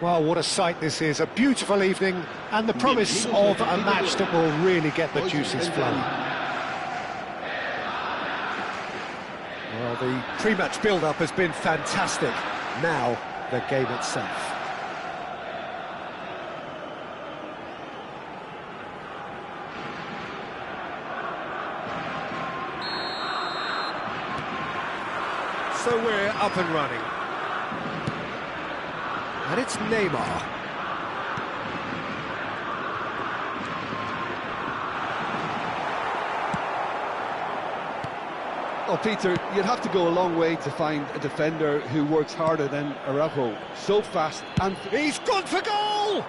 Well, what a sight this is, a beautiful evening, and the promise of a match that will really get the juices flowing. Well, the pre-match build-up has been fantastic. Now, the game itself. So we're up and running. And it's Neymar. Oh, Peter, you'd have to go a long way to find a defender who works harder than Araujo. So fast and... He's gone for goal!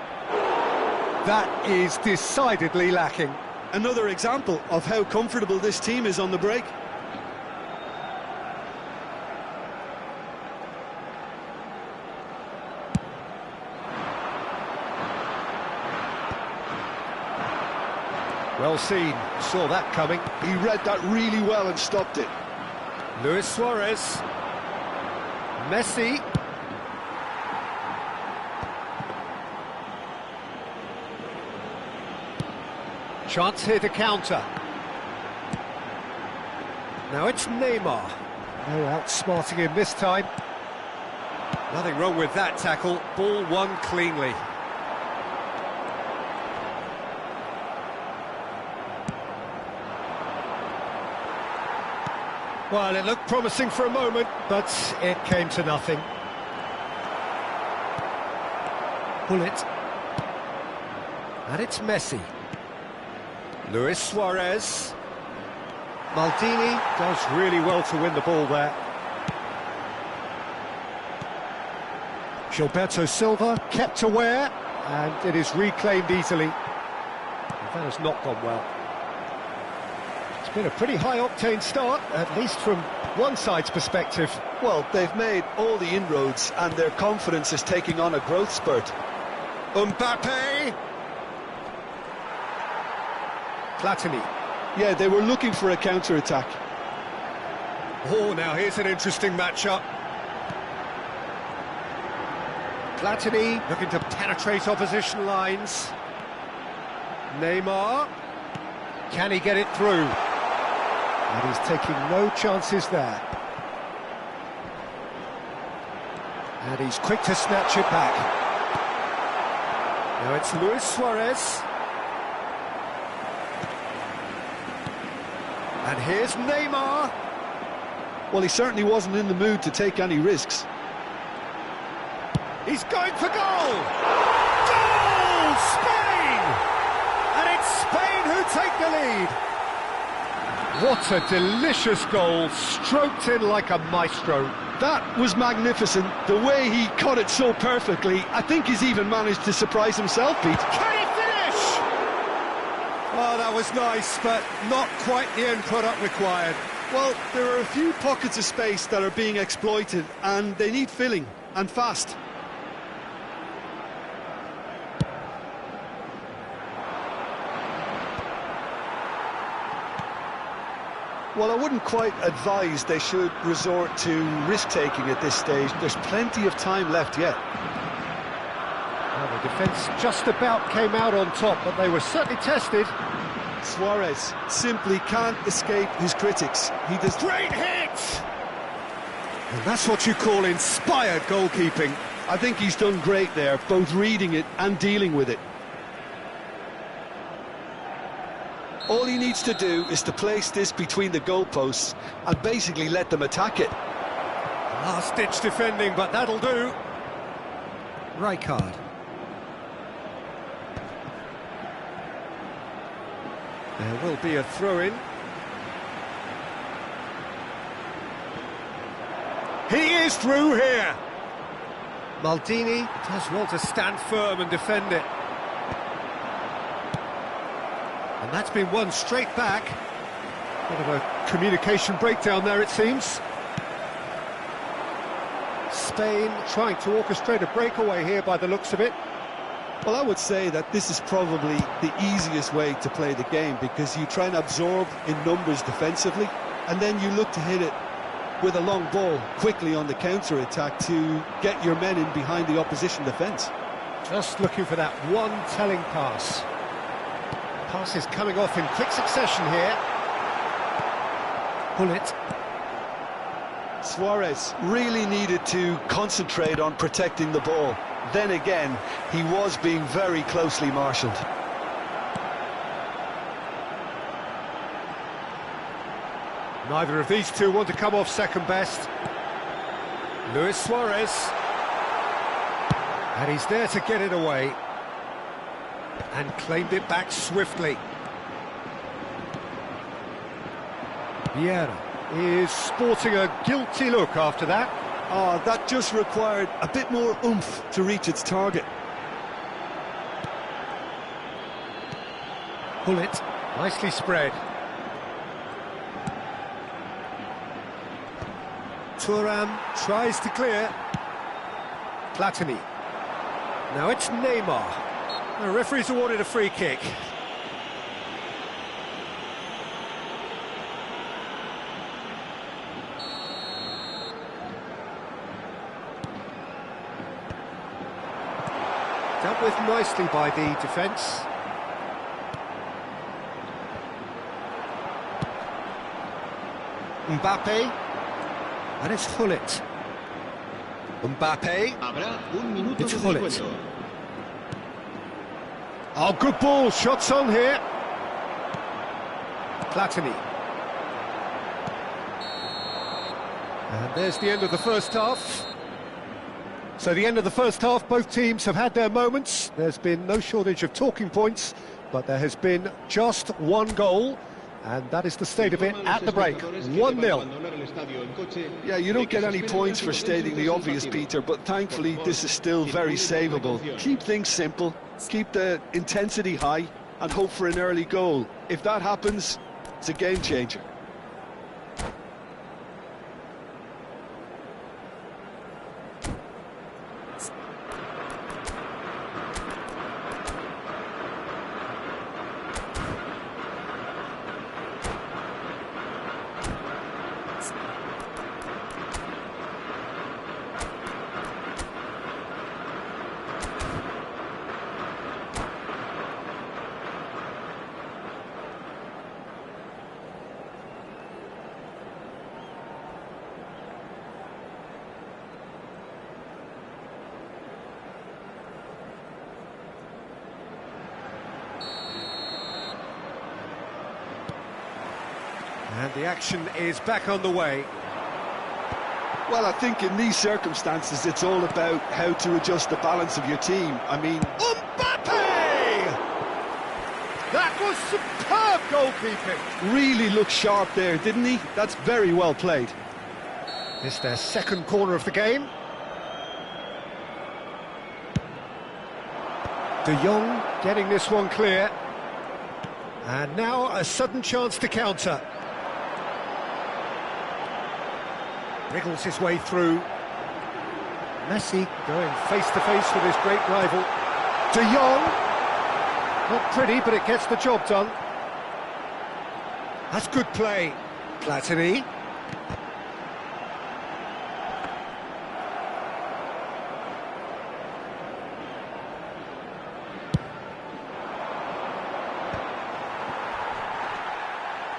That is decidedly lacking. Another example of how comfortable this team is on the break. Well seen, saw that coming. He read that really well and stopped it. Luis Suarez. Messi. Chance here to counter. Now it's Neymar. No outsmarting him this time. Nothing wrong with that tackle. Ball won cleanly. Well, it looked promising for a moment, but it came to nothing. Pull it. And it's Messi. Luis Suarez. Maldini does really well to win the ball there. Gilberto Silva kept aware, and it is reclaimed easily. That has not gone well. It's been a pretty high-octane start, at least from one side's perspective. Well, they've made all the inroads and their confidence is taking on a growth spurt. Mbappe! Platini. Yeah, they were looking for a counter-attack. Oh, now here's an interesting matchup. Platini looking to penetrate opposition lines. Neymar. Can he get it through? And he's taking no chances there. And he's quick to snatch it back. Now it's Luis Suarez. And here's Neymar. Well, he certainly wasn't in the mood to take any risks. He's going for goal! Goal! Spain! And it's Spain who take the lead. What a delicious goal, stroked in like a maestro. That was magnificent. The way he caught it so perfectly, I think he's even managed to surprise himself, Pete. Can he finish? Oh, that was nice, but not quite the end product required. Well, there are a few pockets of space that are being exploited, and they need filling, and fast. Well, I wouldn't quite advise they should resort to risk-taking at this stage. There's plenty of time left yet. Well, the defence just about came out on top, but they were certainly tested. Suarez simply can't escape his critics. He does... Great hit! And that's what you call inspired goalkeeping. I think he's done great there, both reading it and dealing with it. All he needs to do is to place this between the goalposts and basically let them attack it. Last-ditch defending, but that'll do. Rijkaard. There will be a throw-in. He is through here. Maldini does well to stand firm and defend it. And that's been won straight back. Bit of a communication breakdown there, it seems. Spain trying to orchestrate a breakaway here by the looks of it. Well, I would say that this is probably the easiest way to play the game, because you try and absorb in numbers defensively, and then you look to hit it with a long ball quickly on the counter-attack to get your men in behind the opposition defence. Just looking for that one telling pass. Passes coming off in quick succession here. Pull it. Suarez really needed to concentrate on protecting the ball. Then again, he was being very closely marshalled. Neither of these two want to come off second best. Luis Suarez. And he's there to get it away. And claimed it back swiftly. Vieira is sporting a guilty look after that. Oh, that just required a bit more oomph to reach its target. Pull it. Nicely spread. Thuram tries to clear. Platini. Now it's Neymar. The referee's awarded a free kick. Dealt with nicely by the defence. Mbappe. And it's Hullet. Mbappe. It's Hullet. Oh, good ball. Shots on here. Platini. And there's the end of the first half. So the end of the first half, both teams have had their moments. There's been no shortage of talking points, but there has been just one goal, and that is the state of it at the break. 1-0. Yeah, you don't get any points for stating the obvious, Peter, but thankfully this is still very savable. Keep things simple, keep the intensity high, and hope for an early goal. If that happens, it's a game changer. And the action is back on the way. Well, I think in these circumstances, it's all about how to adjust the balance of your team. I mean... Mbappe! That was superb goalkeeping. Really looked sharp there, didn't he? That's very well played. It's their second corner of the game. De Jong getting this one clear. And now a sudden chance to counter. Wriggles his way through. Messi going face-to-face with his great rival. De Jong. Not pretty, but it gets the job done. That's good play. Platini.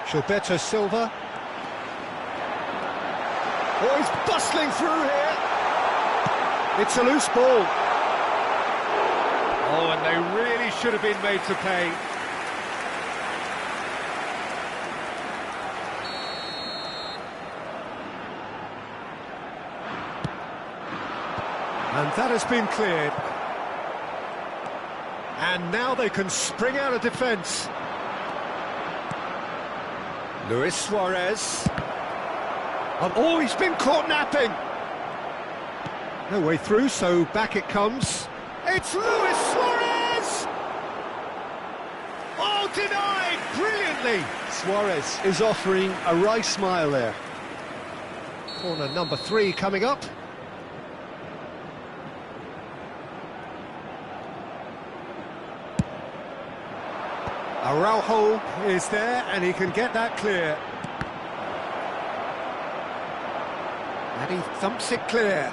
Gilberto Silva. Oh, he's bustling through here. It's a loose ball. Oh, and they really should have been made to pay. And that has been cleared. And now they can spring out of defence. Luis Suarez. Oh, he's been caught napping. No way through, so back it comes. It's Luis Suarez! Oh, denied brilliantly. Suarez is offering a wry smile there. Corner number 3 coming up. Araujo is there, and he can get that clear. And he thumps it clear.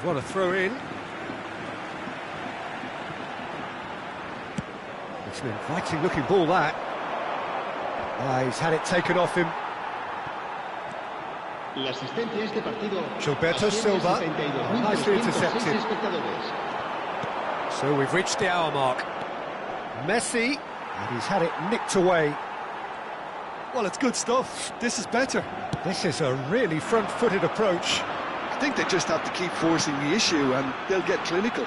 What a throw in. It's an inviting looking ball, that. He's had it taken off him. Gilberto Silva, nicely intercepted. So we've reached the hour mark. Messi, and he's had it nicked away. Well, it's good stuff. This is better. This is a really front-footed approach. I think they just have to keep forcing the issue and they'll get clinical.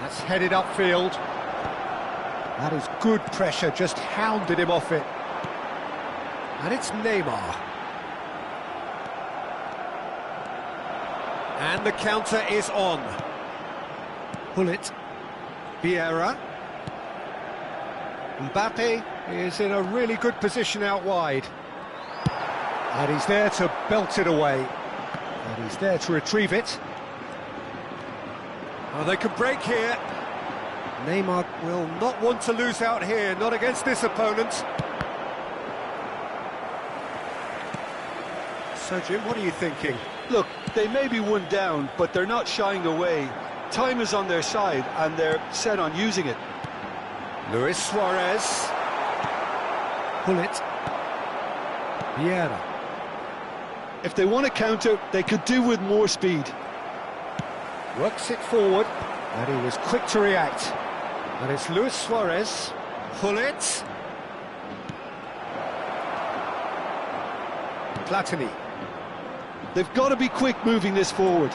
That's headed upfield. That is good pressure, just hounded him off it. And it's Neymar. And the counter is on. Bullet. Vieira. Mbappe is in a really good position out wide. And he's there to belt it away. And he's there to retrieve it. Oh, they can break here. Neymar will not want to lose out here, not against this opponent. So, Jim, what are you thinking? Look, they may be one down, but they're not shying away. Time is on their side, and they're set on using it. Luis Suarez. Pull it. Vieira. If they want to counter, they could do with more speed. Works it forward, and he was quick to react. And it's Luis Suarez. Pull it. Platini. They've got to be quick moving this forward.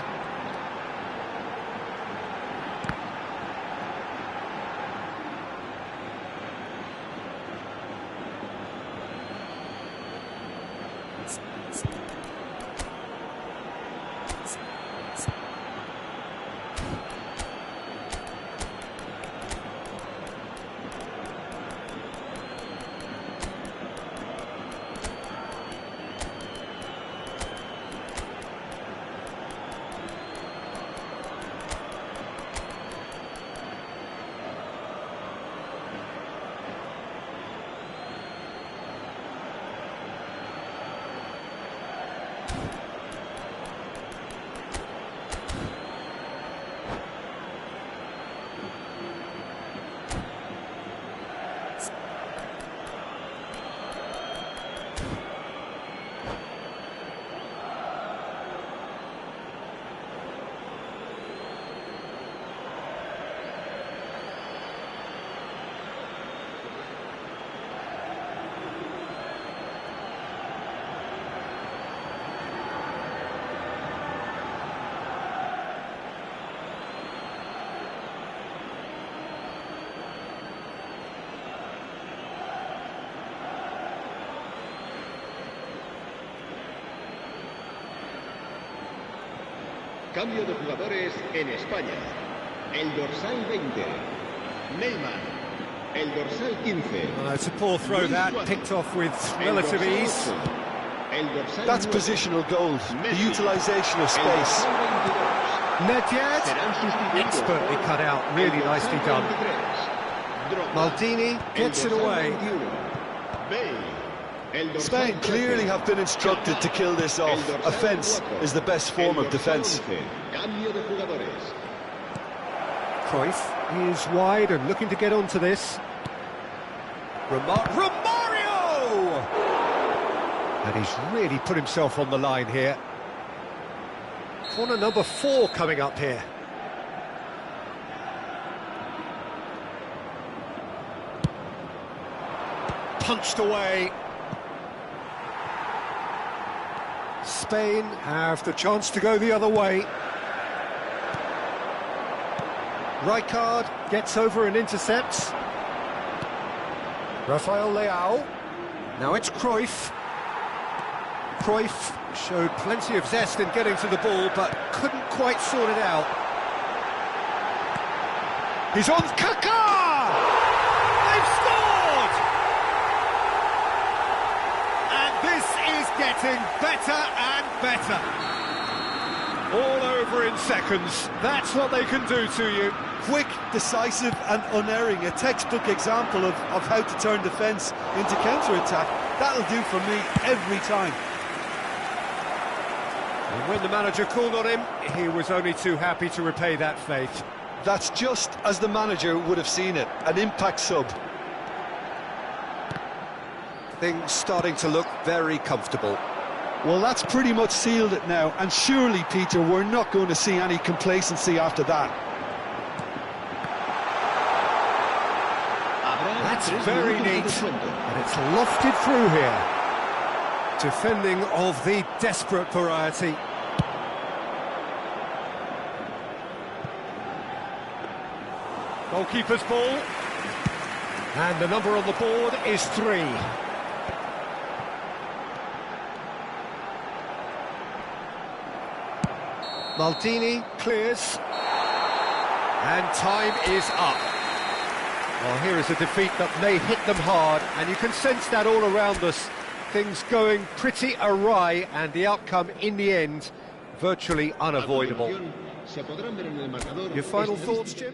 Cambio de jugadores en España. El dorsal 20, Neymar. El dorsal 15. It's a poor throw that, picked off with relative ease. That's positional gold, the utilisation of space. Nedjed, expertly cut out, really nicely done. Maldini gets it away. Spain clearly have been instructed to kill this off. Offence is the best form of defence. Cruyff is wide and looking to get onto this. Romario! And he's really put himself on the line here. Corner number 4 coming up here. Punched away. Spain have the chance to go the other way. Rijkaard gets over and intercepts. Rafael Leao. Now it's Cruyff. Cruyff showed plenty of zest in getting to the ball, but couldn't quite sort it out. He's on Kaká! They've scored! And this is getting better and better. All over in seconds. That's what they can do to you. Quick, decisive and unerring. A textbook example of how to turn defence into counter-attack. That'll do for me every time. And when the manager called on him, he was only too happy to repay that faith. That's just as the manager would have seen it, an impact sub. Things starting to look very comfortable. Well, that's pretty much sealed it now, and surely, Peter, we're not going to see any complacency after that. That's very neat, and it's lofted through here. Defending of the desperate variety. Goalkeeper's ball. And the number on the board is 3. Maldini clears. And time is up. Well, here is a defeat that may hit them hard, and you can sense that all around us. Things going pretty awry, and the outcome in the end virtually unavoidable. Your final thoughts, Jim?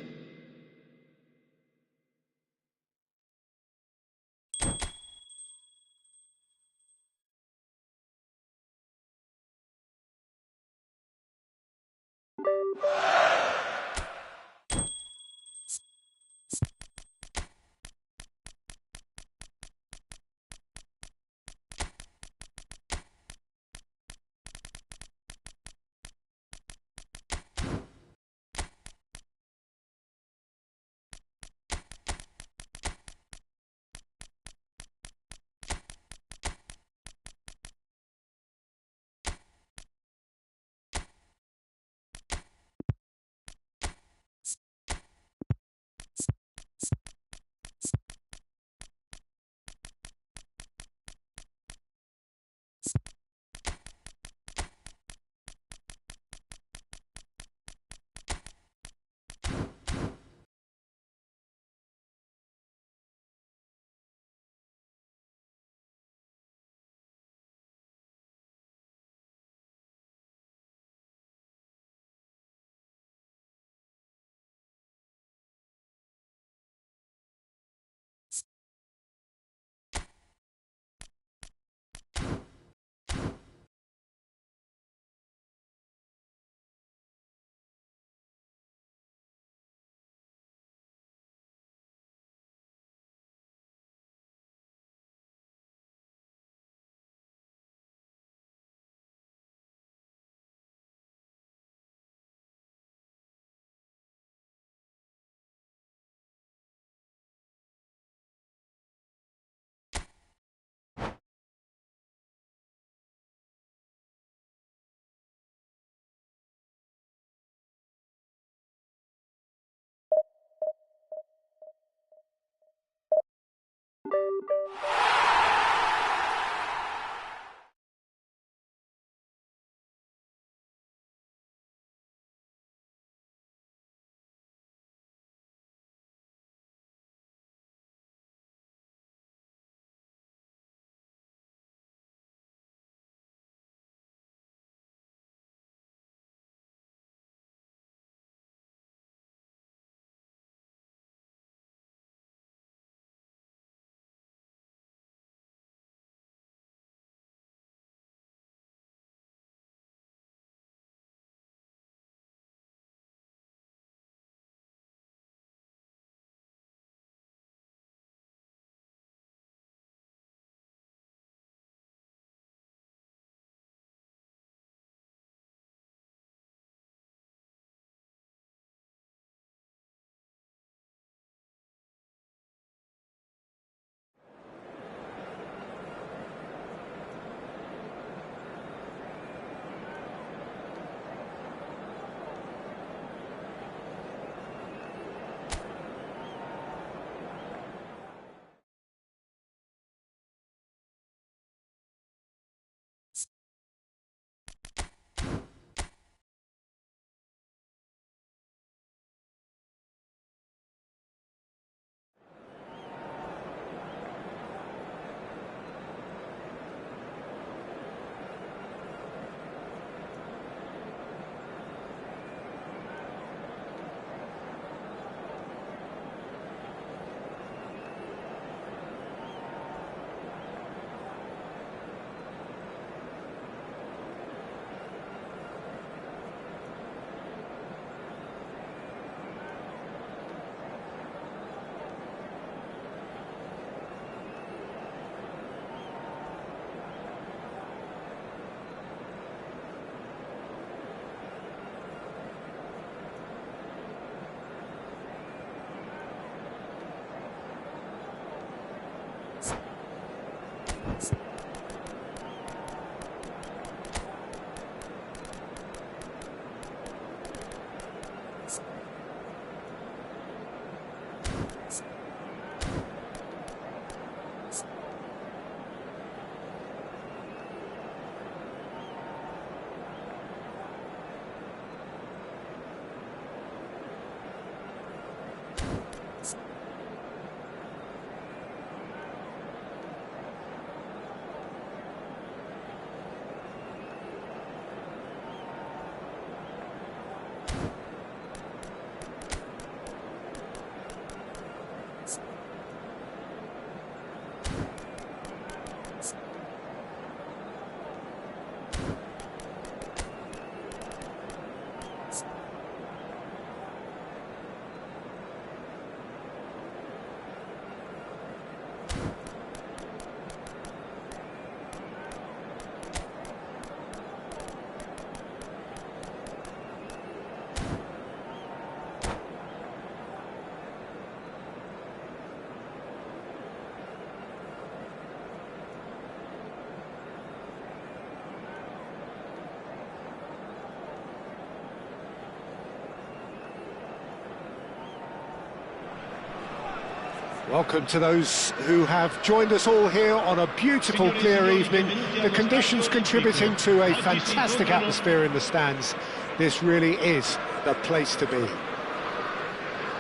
Welcome to those who have joined us all here on a beautiful, clear evening. The conditions contributing to a fantastic atmosphere in the stands. This really is the place to be.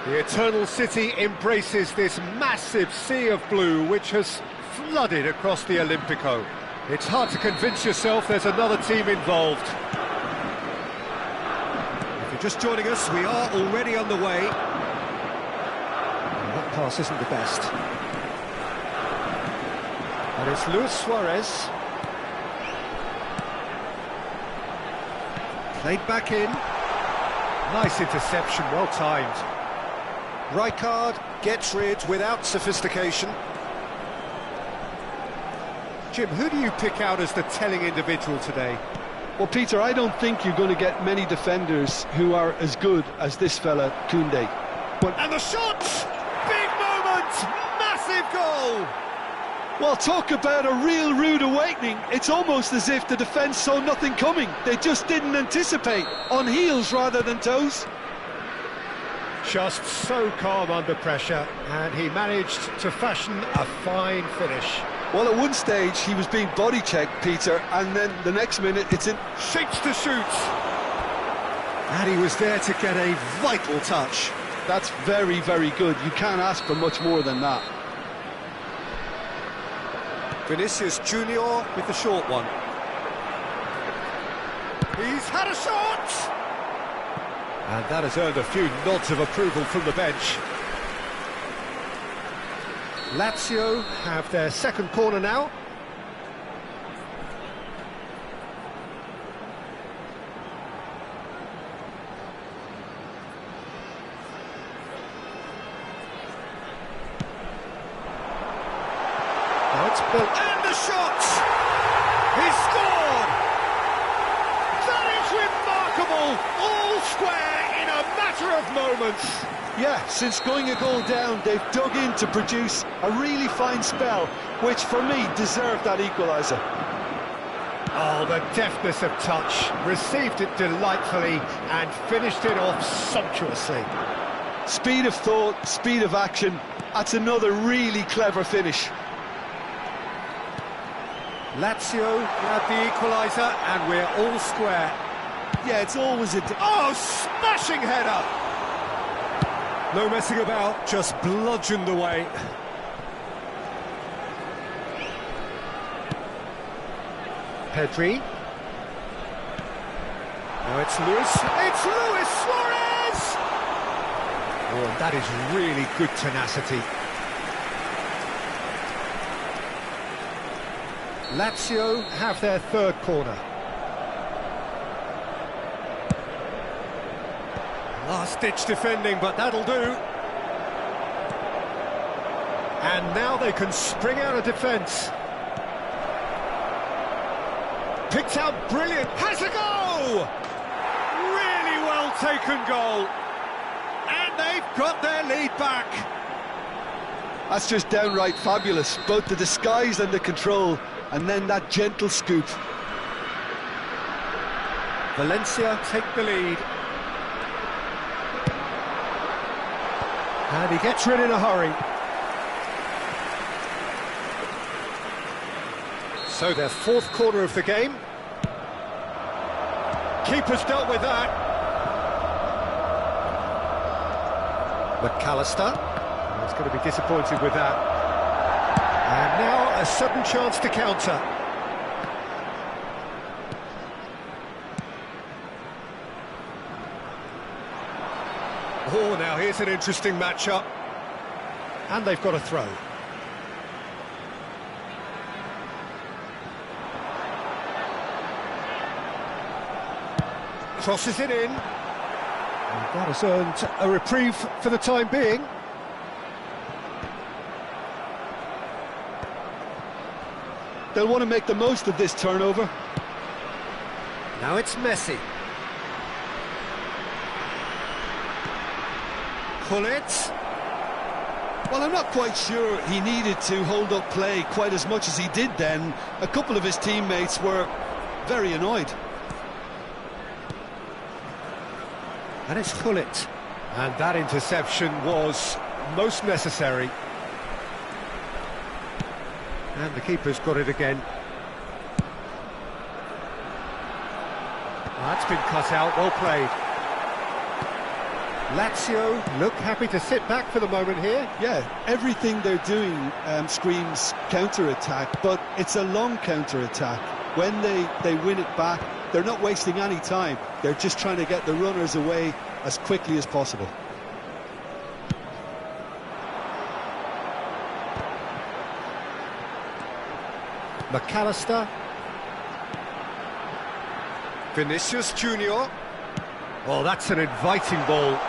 The Eternal City embraces this massive sea of blue which has flooded across the Olympico. It's hard to convince yourself there's another team involved. If you're just joining us, we are already on the way. That pass isn't the best. And it's Luis Suarez. Played back in. Nice interception, well timed. Rijkaard gets rid without sophistication. Jim, who do you pick out as the telling individual today? Well, Peter, I don't think you're going to get many defenders who are as good as this fella, Koundé. And the shot! Big moment! Massive goal! Well, talk about a real rude awakening. It's almost as if the defence saw nothing coming. They just didn't anticipate, on heels rather than toes. Just so calm under pressure, and he managed to fashion a fine finish. Well, at one stage he was being body-checked, Peter, and then the next minute it's in... Shapes to shoot! And he was there to get a vital touch. That's very, very good. You can't ask for much more than that. Vinicius Junior with the short one. He's had a shot! And that has earned a few nods of approval from the bench. Lazio have their second corner now. Now it's built. And the shot! He scored! That is remarkable! All square in a matter of moments. Yeah, since going a goal down, they've dug in to produce a really fine spell, which for me deserved that equaliser. Oh, the deftness of touch, received it delightfully and finished it off sumptuously. Speed of thought, speed of action, that's another really clever finish. Lazio had the equaliser and we're all square. Yeah, it's always a... Oh, smashing header! No messing about, just bludgeoned away. Pedri. Now it's Luis Suarez! Oh, and that is really good tenacity. Lazio have their third corner. Last-ditch defending, but that'll do. And now they can spring out of defence. Picked out brilliant. Has a go! Really well taken goal. And they've got their lead back. That's just downright fabulous. Both the disguise and the control, and then that gentle scoop. Valencia take the lead. And he gets rid in a hurry. So their fourth corner of the game. Keeper's dealt with that. McAllister. He's going to be disappointed with that. And now a sudden chance to counter. Oh, now here's an interesting matchup. And they've got a throw. Crosses it in. And that has earned a reprieve for the time being. They'll want to make the most of this turnover. Now it's Messi. Gullit. Well, I'm not quite sure he needed to hold up play quite as much as he did then. A couple of his teammates were very annoyed. And it's Gullit. And that interception was most necessary. And the keeper's got it again. That's been cut out, well played. Lazio look happy to sit back for the moment here. Yeah, everything they're doing screams counter-attack, but it's a long counter-attack. When they win it back, they're not wasting any time. They're just trying to get the runners away as quickly as possible. McAllister. Vinicius Junior. Oh, that's an inviting ball.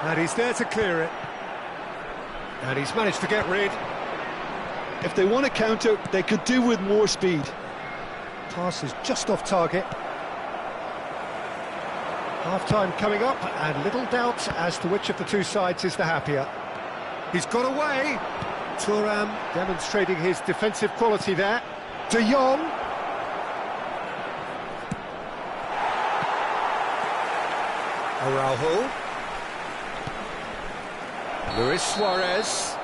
And he's there to clear it. And he's managed to get rid. If they want to counter, they could do with more speed. Pass is just off target. Half-time coming up, and little doubt as to which of the two sides is the happier. He's got away. Thuram demonstrating his defensive quality there. De Jong. Araujo. Luis Suarez.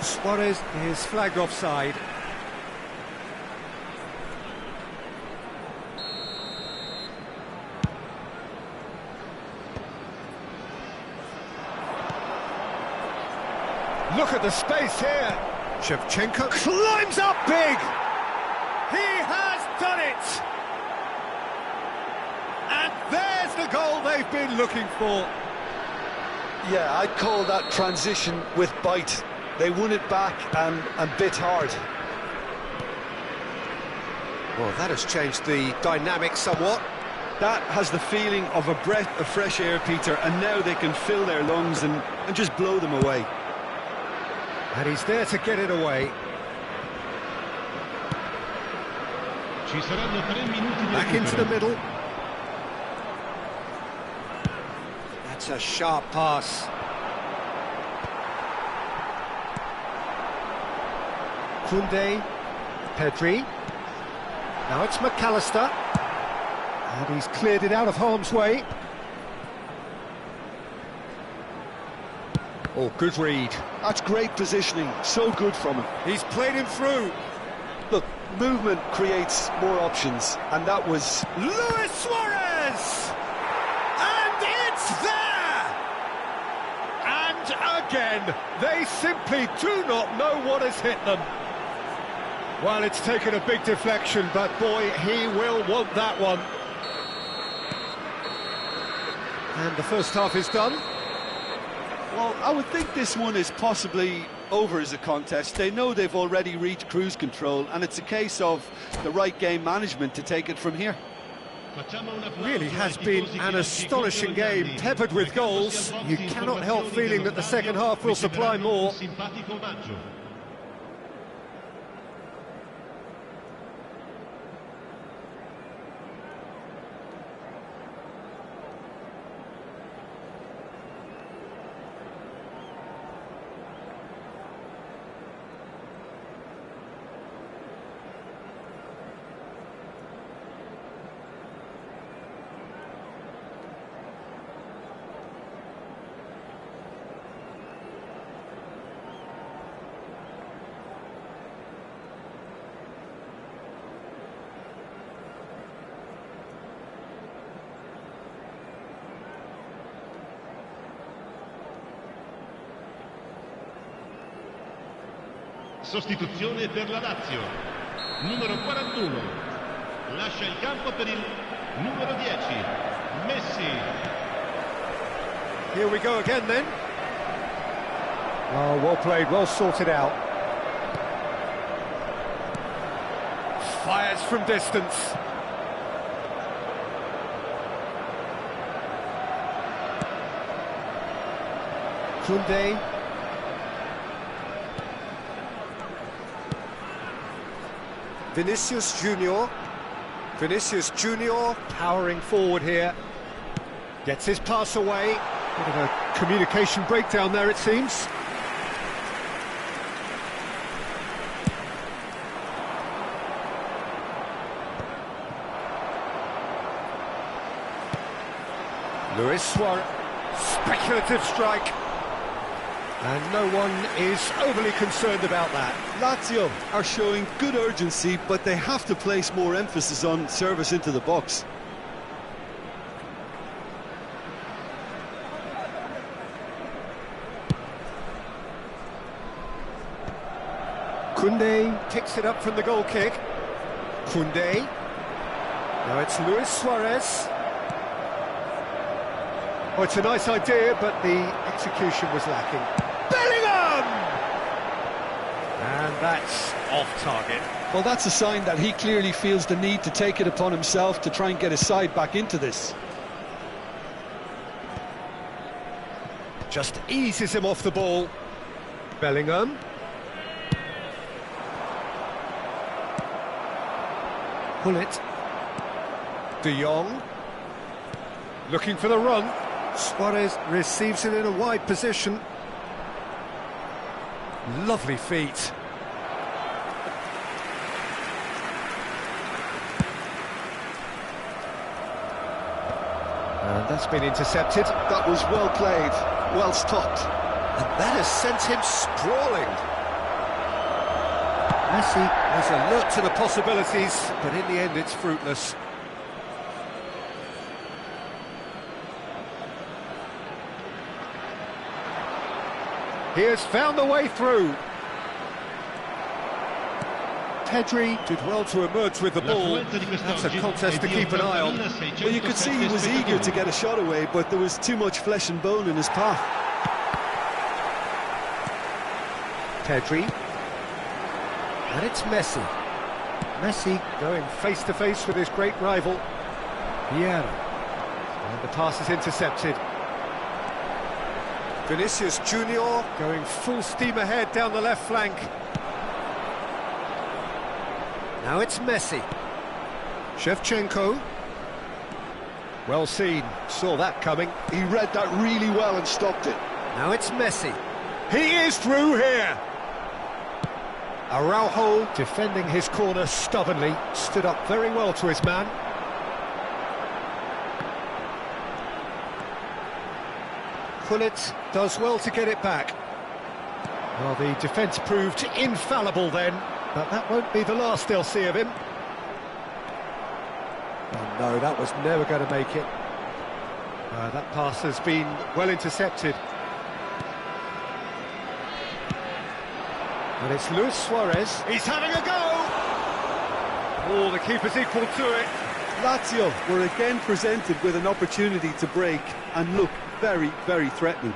Suarez is flagged offside. Look at the space here. Shevchenko climbs up big. He has done it. And there's the goal they've been looking for. Yeah, I'd call that transition with bite. They won it back and bit hard. Well, that has changed the dynamic somewhat. That has the feeling of a breath of fresh air, Peter, and now they can fill their lungs and just blow them away. And he's there to get it away. Back into the middle. That's a sharp pass. Koundé, Pedri. Now it's McAllister. And he's cleared it out of harm's way. Oh, good read. That's great positioning, so good from him. He's played him through. Look, movement creates more options, and that was... Luis Suarez! And it's there! And again, they simply do not know what has hit them. Well, it's taken a big deflection, but boy, he will want that one. And the first half is done. Well, I would think this one is possibly over as a contest. They know they've already reached cruise control, and it's a case of the right game management to take it from here. Really has been an astonishing game, peppered with goals. You cannot help feeling that the second half will supply more. Sostituzione per la Lazio. Numero 41. Lascia il campo per il numero 10. Messi. Here we go again then. Oh, well played, well sorted out. Fires from distance. Koundé. Vinicius Junior. Vinicius Junior powering forward here. Gets his pass away. Bit of a communication breakdown there, it seems. Luis Suarez. Speculative strike. And no one is overly concerned about that. Lazio are showing good urgency, but they have to place more emphasis on service into the box. Koundé picks it up from the goal kick. Koundé. Now it's Luis Suarez. Oh, it's a nice idea, but the execution was lacking. Bellingham! And that's off target. Well, that's a sign that he clearly feels the need to take it upon himself to try and get his side back into this. Just eases him off the ball. Bellingham. Gullit. De Jong. Looking for the run. Suarez receives it in a wide position. Lovely feet. And that's been intercepted. That was well played, well stopped. And that has sent him sprawling. Messi is alert to the possibilities, but in the end it's fruitless. He has found the way through. Pedri did well to emerge with the ball. That's a contest to keep an eye on. Well, you could see he was eager to get a shot away, but there was too much flesh and bone in his path. Pedri. And it's Messi. Messi going face-to-face with his great rival, Vieira. And the pass is intercepted. Vinicius Junior going full steam ahead down the left flank. Now it's Messi. Shevchenko. Well seen, saw that coming. He read that really well and stopped it. Now it's Messi. He is through here. Araujo defending his corner stubbornly, stood up very well to his man. Gullit does well to get it back. Well, the defence proved infallible then, but that won't be the last they'll see of him. Oh no, that was never going to make it. That pass has been well intercepted. And it's Luis Suarez. He's having a go! Oh, the keeper's equal to it. Lazio were again presented with an opportunity to break and look very, very threatening.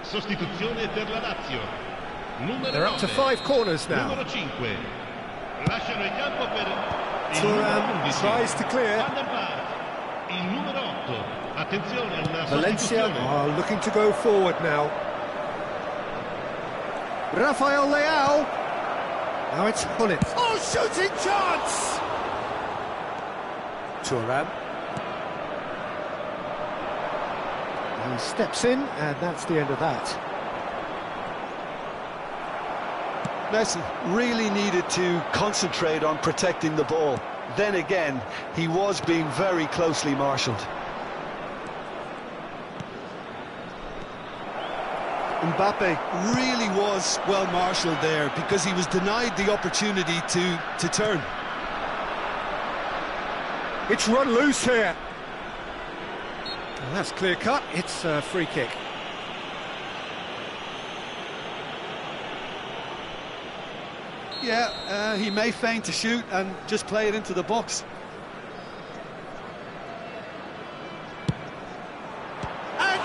Sostituzione per la Lazio. Numero They're up to 5 corners now. Numero 5. Lasciano il campo per il Thuram tries to clear. il numero 8. Attenzione, una Valencia sostituzione. are looking to go forward now. Rafael Leao. Now it's Gullit. Oh, shooting chance! Thuram. He steps in, and that's the end of that. Messi really needed to concentrate on protecting the ball. Then again, he was being very closely marshalled. Mbappe really was well marshalled there because he was denied the opportunity to turn. It's run loose here. Well, that's clear cut. It's a free kick. Yeah, he may feign to shoot and just play it into the box. And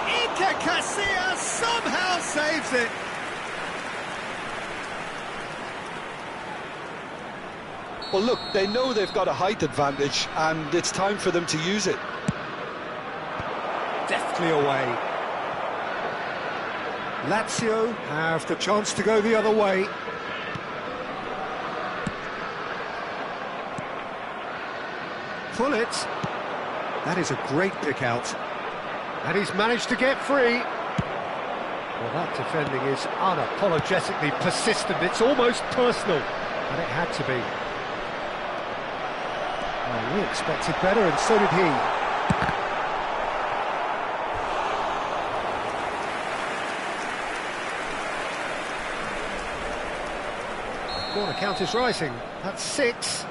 saves it. Well, look, they know they've got a height advantage, and it's time for them to use it. Deftly away. Lazio have the chance to go the other way. Pull it. That is a great pick out. And he's managed to get free. Well, that defending is unapologetically persistent. It's almost personal, and it had to be. Well, we expected better, and so did he. Corner count is rising. That's 6.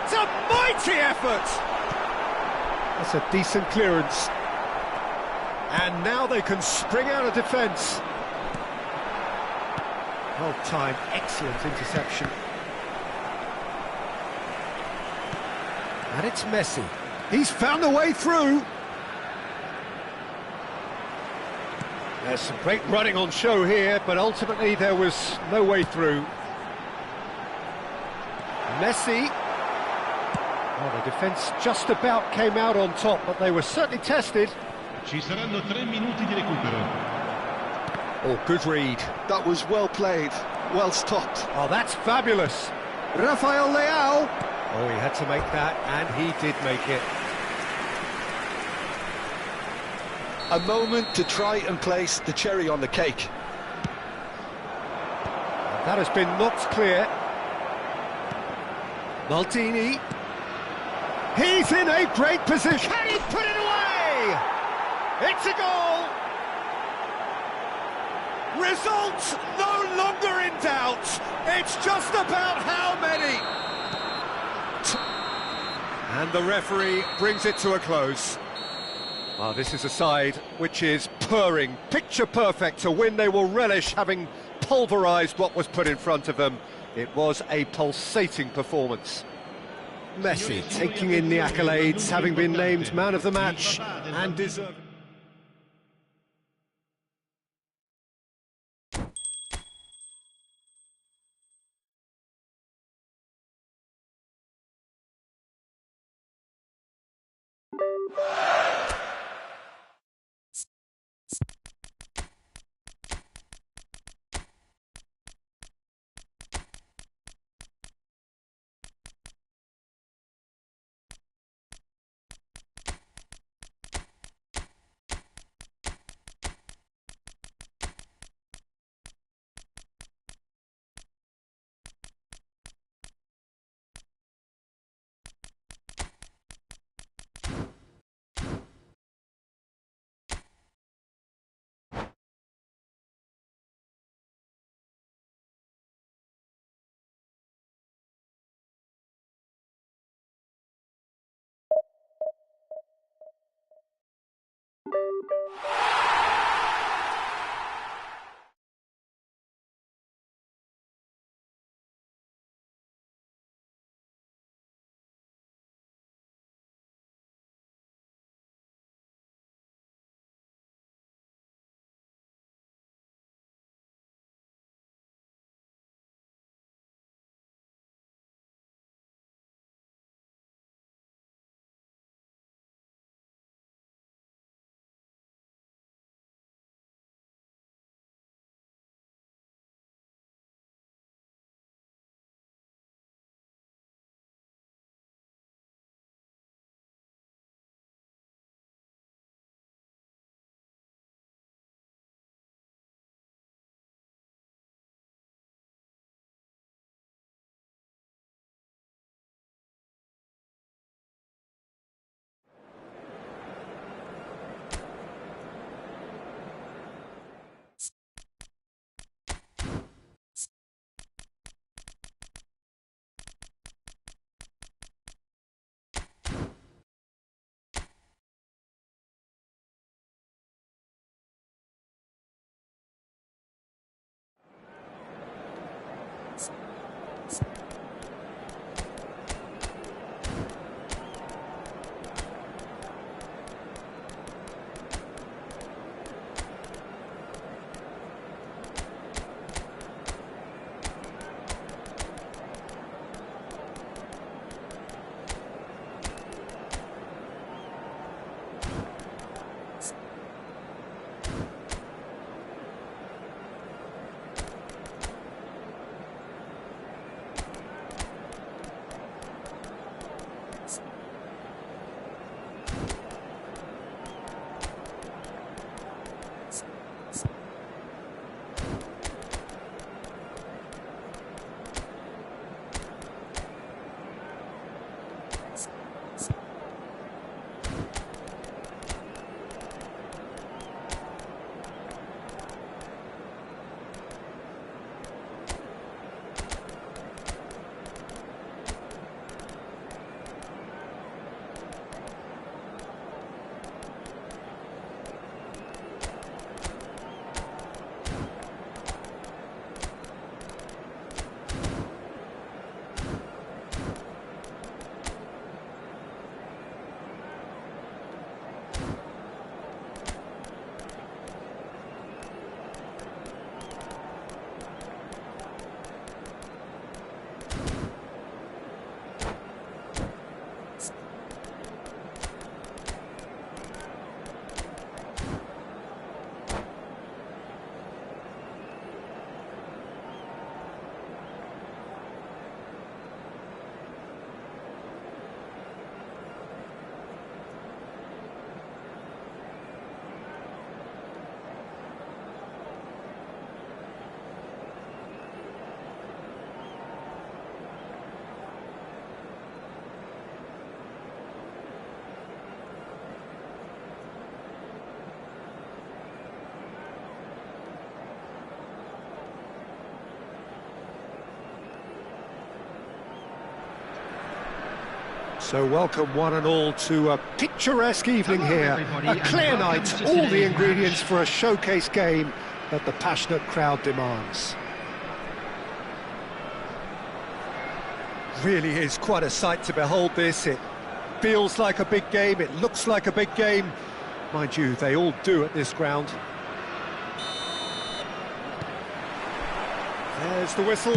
It's a mighty effort! That's a decent clearance. And now they can spring out of defence. Well timed, excellent interception. And it's Messi. He's found a way through. There's some great running on show here, but ultimately there was no way through. Messi. Oh, the defence just about came out on top, but they were certainly tested. Ci saranno 3 minuti di recupero. Oh, good read. That was well played, well stopped. Oh, that's fabulous. Rafael Leao. Oh, he had to make that, and he did make it. A moment to try and place the cherry on the cake. That has been knocked clear. Maldini. He's in a great position. Can he put it away? It's a goal. Results no longer in doubt. It's just about how many. And the referee brings it to a close. Oh, this is a side which is purring, picture perfect. To win, they will relish having pulverised what was put in front of them. It was a pulsating performance. Messi taking in the accolades, having been named man of the match and deserved. So welcome one and all to a picturesque evening here. A clear night, all the ingredients for a showcase game that the passionate crowd demands. Really is quite a sight to behold this. It feels like a big game, it looks like a big game. Mind you, they all do at this ground. There's the whistle.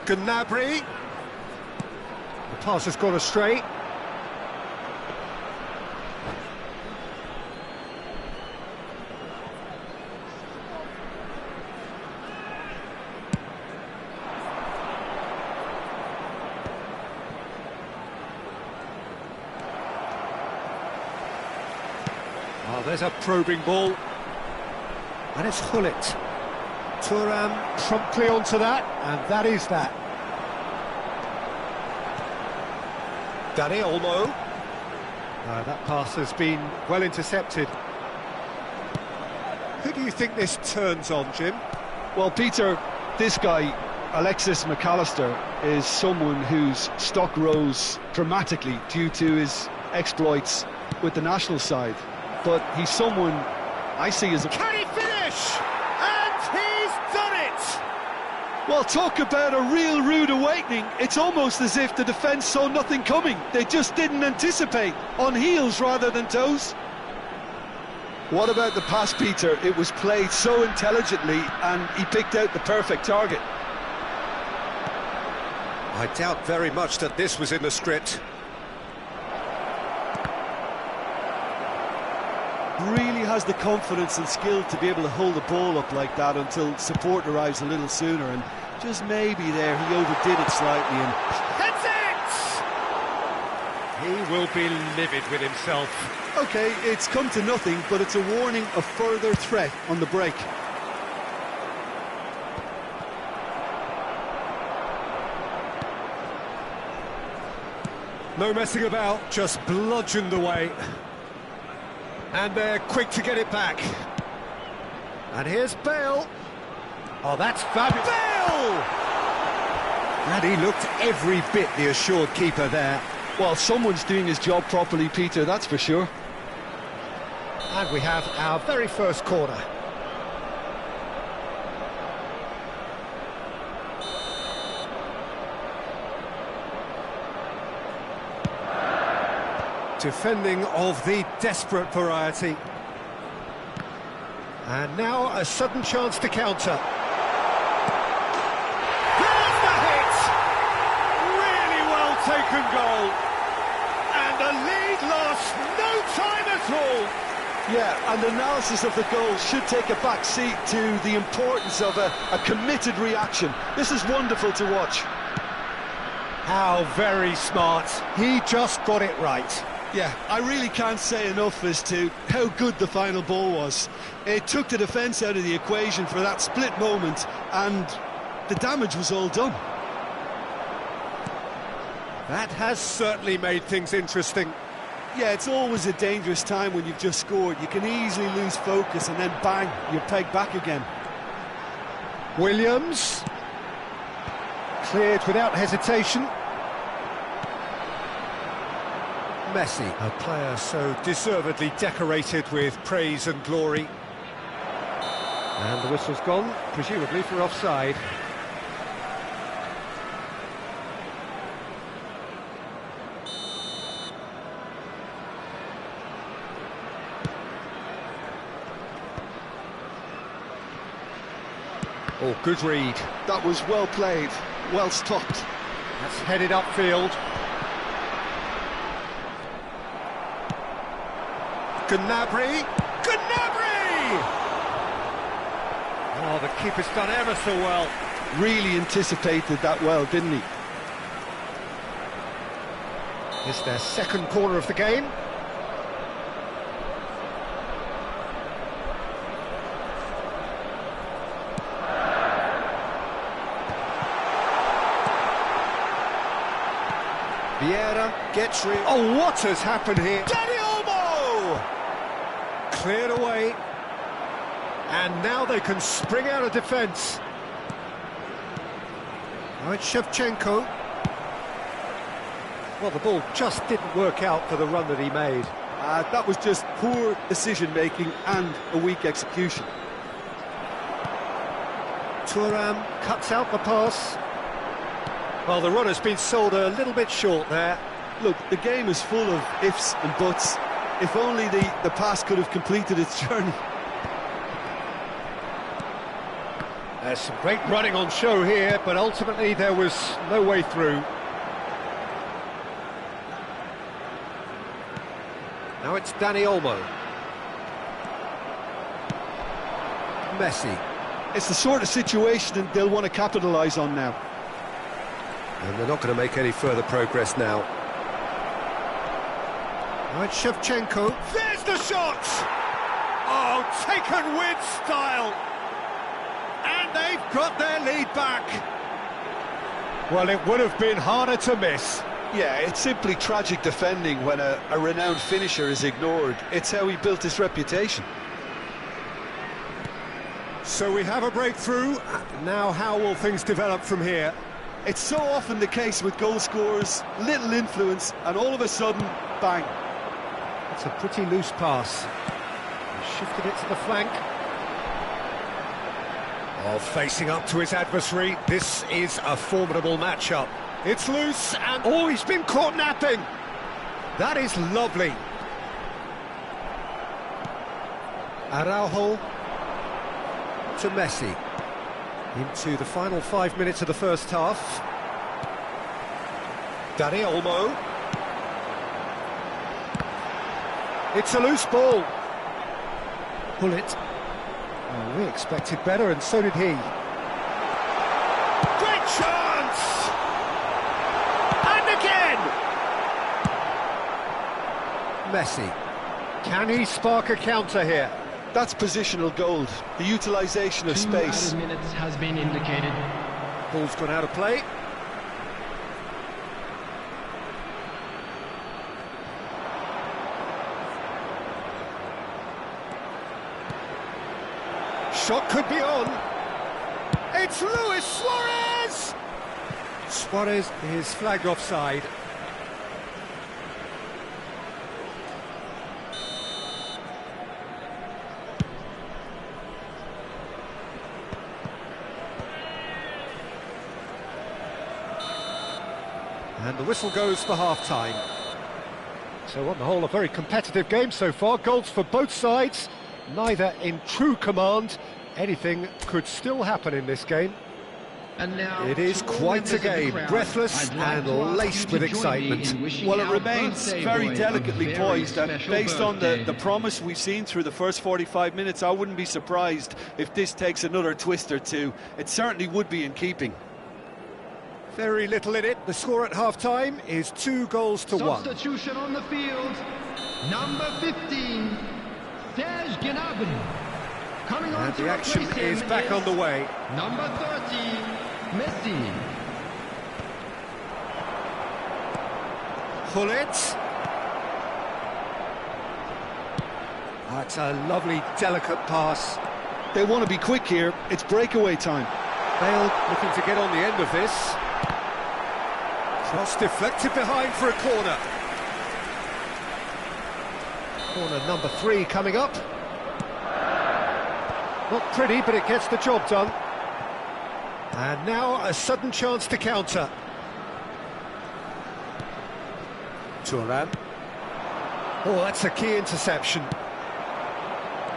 Gnabry. The pass has gone astray. Oh, there's a probing ball. And it's Hullet. Thuram promptly onto that, and that is that. Danny Olmo. That pass has been well intercepted. Who do you think this turns on, Jim? Well, Peter, this guy, Alexis McAllister, is someone whose stock rose dramatically due to his exploits with the national side. But he's someone I see as a... Can he finish? And he's done it! Well, talk about a real rude awakening. It's almost as if the defence saw nothing coming. They just didn't anticipate, on heels rather than toes. What about the pass, Peter? It was played so intelligently and he picked out the perfect target. I doubt very much that this was in the script. Really has the confidence and skill to be able to hold the ball up like that until support arrives a little sooner, and just maybe there he overdid it slightly and... That's it! He will be livid with himself. OK, it's come to nothing, but it's a warning of further threat on the break. No messing about, just bludgeoned away. And they're quick to get it back. And here's Bale. Oh, that's fabulous. Bale! And he looked every bit the assured keeper there. Well, someone's doing his job properly, Peter, that's for sure. And we have our very first corner. Defending of the desperate variety. And now a sudden chance to counter. There's the hit! Really well taken goal. And the lead lost no time at all. Yeah, and analysis of the goal should take a back seat to the importance of a committed reaction. This is wonderful to watch. How very smart. He just got it right. Yeah, I really can't say enough as to how good the final ball was. It took the defence out of the equation for that split moment, and the damage was all done. That has certainly made things interesting. Yeah, it's always a dangerous time when you've just scored. You can easily lose focus and then bang, you're pegged back again. Williams. Cleared without hesitation. Messi, a player so deservedly decorated with praise and glory. And the whistle's gone, presumably for offside. Oh, good read. That was well played, well stopped. That's headed upfield. Gnabry! Gnabry! Oh, the keeper's done ever so well. Really anticipated that well, didn't he? It's their second corner of the game. Vieira gets rid. Oh, what has happened here? Danny Olmo! Cleared away. And now they can spring out of defence. Now it's Shevchenko. Well, the ball just didn't work out for the run that he made. That was just poor decision-making and a weak execution. Thuram cuts out the pass. Well, the runner's been sold a little bit short there. Look, the game is full of ifs and buts. If only the pass could have completed its journey. There's some great running on show here, but ultimately there was no way through. Now it's Dani Olmo. Messi. It's the sort of situation they'll want to capitalise on now. And they're not going to make any further progress now. Now it's Shevchenko. There's the shot! Oh, taken with style! And they've got their lead back. Well, it would have been harder to miss. Yeah, it's simply tragic defending when a renowned finisher is ignored. It's how he built his reputation. So we have a breakthrough. Now how will things develop from here? It's so often the case with goal scorers, little influence, and all of a sudden, bang. It's a pretty loose pass. He shifted it to the flank. Oh, facing up to his adversary, this is a formidable matchup. It's loose, and oh, he's been caught napping. That is lovely. Araujo to Messi. Into the final 5 minutes of the first half. Dani Olmo. It's a loose ball. Pull it. Oh, we expected better, and so did he. Great chance! And again! Messi. Can he spark a counter here? That's positional gold, the utilisation of space. 2 minutes has been indicated. Ball's gone out of play. Shot could be on. It's Luis Suarez! Suarez is flagged offside. And the whistle goes for half-time. So on the whole, a very competitive game so far. Goals for both sides, neither in true command. Anything could still happen in this game. And now it is quite a game, breathless and laced with excitement. Well, it remains very delicately poised, and based on the promise we've seen through the first 45 minutes, I wouldn't be surprised if this takes another twist or two. It certainly would be in keeping. Very little in it. The score at half-time is 2-1. Substitution on the field. Number 15, Serge Gnabry. Coming on and to the action is back on the way. Number 30, Messi. Pull it. That's a lovely, delicate pass. They want to be quick here. It's breakaway time. Bale looking to get on the end of this. Cross deflected behind for a corner. Corner number 3 coming up. Not pretty, but it gets the job done. And now a sudden chance to counter. Thuram. Oh, that's a key interception.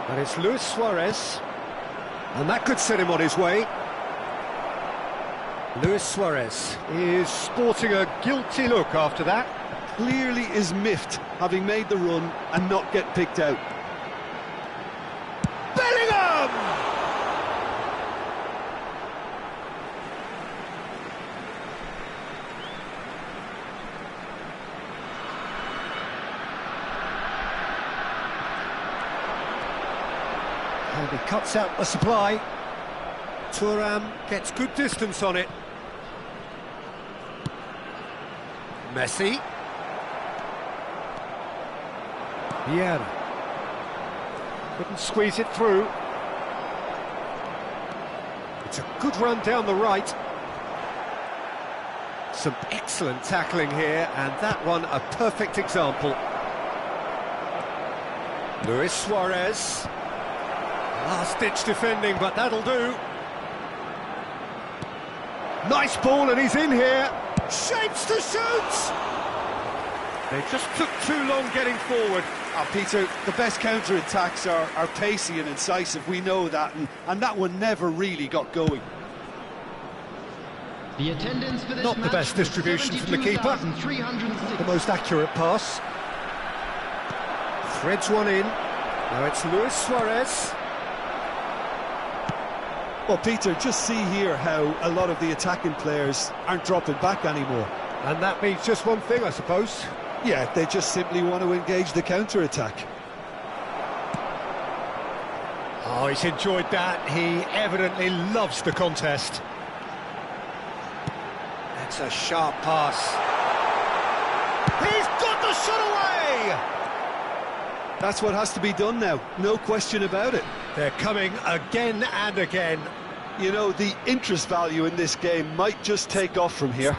And it's Luis Suarez. And that could set him on his way. Luis Suarez is sporting a guilty look after that. Clearly is miffed, having made the run and not get picked out. Bellingham! And he cuts out the supply. Thuram gets good distance on it. Messi. Vieira. Couldn't squeeze it through. It's a good run down the right. Some excellent tackling here, and that one a perfect example. Luis Suarez. Last-ditch defending, but that'll do. Nice ball, and he's in here. Shapes to shoot! They just took too long getting forward. Peter, the best counter-attacks are pacey and incisive, we know that, and that one never really got going. The attendance for this Not the best distribution from the keeper. The most accurate pass. Threads one in. Now it's Luis Suarez. Well, Peter, just see here how a lot of the attacking players aren't dropping back anymore. And that means just one thing, I suppose. Yeah, they just simply want to engage the counter-attack. Oh, he's enjoyed that. He evidently loves the contest. That's a sharp pass. He's got the shot away! That's what has to be done now, no question about it. They're coming again and again. You know, the interest value in this game might just take off from here.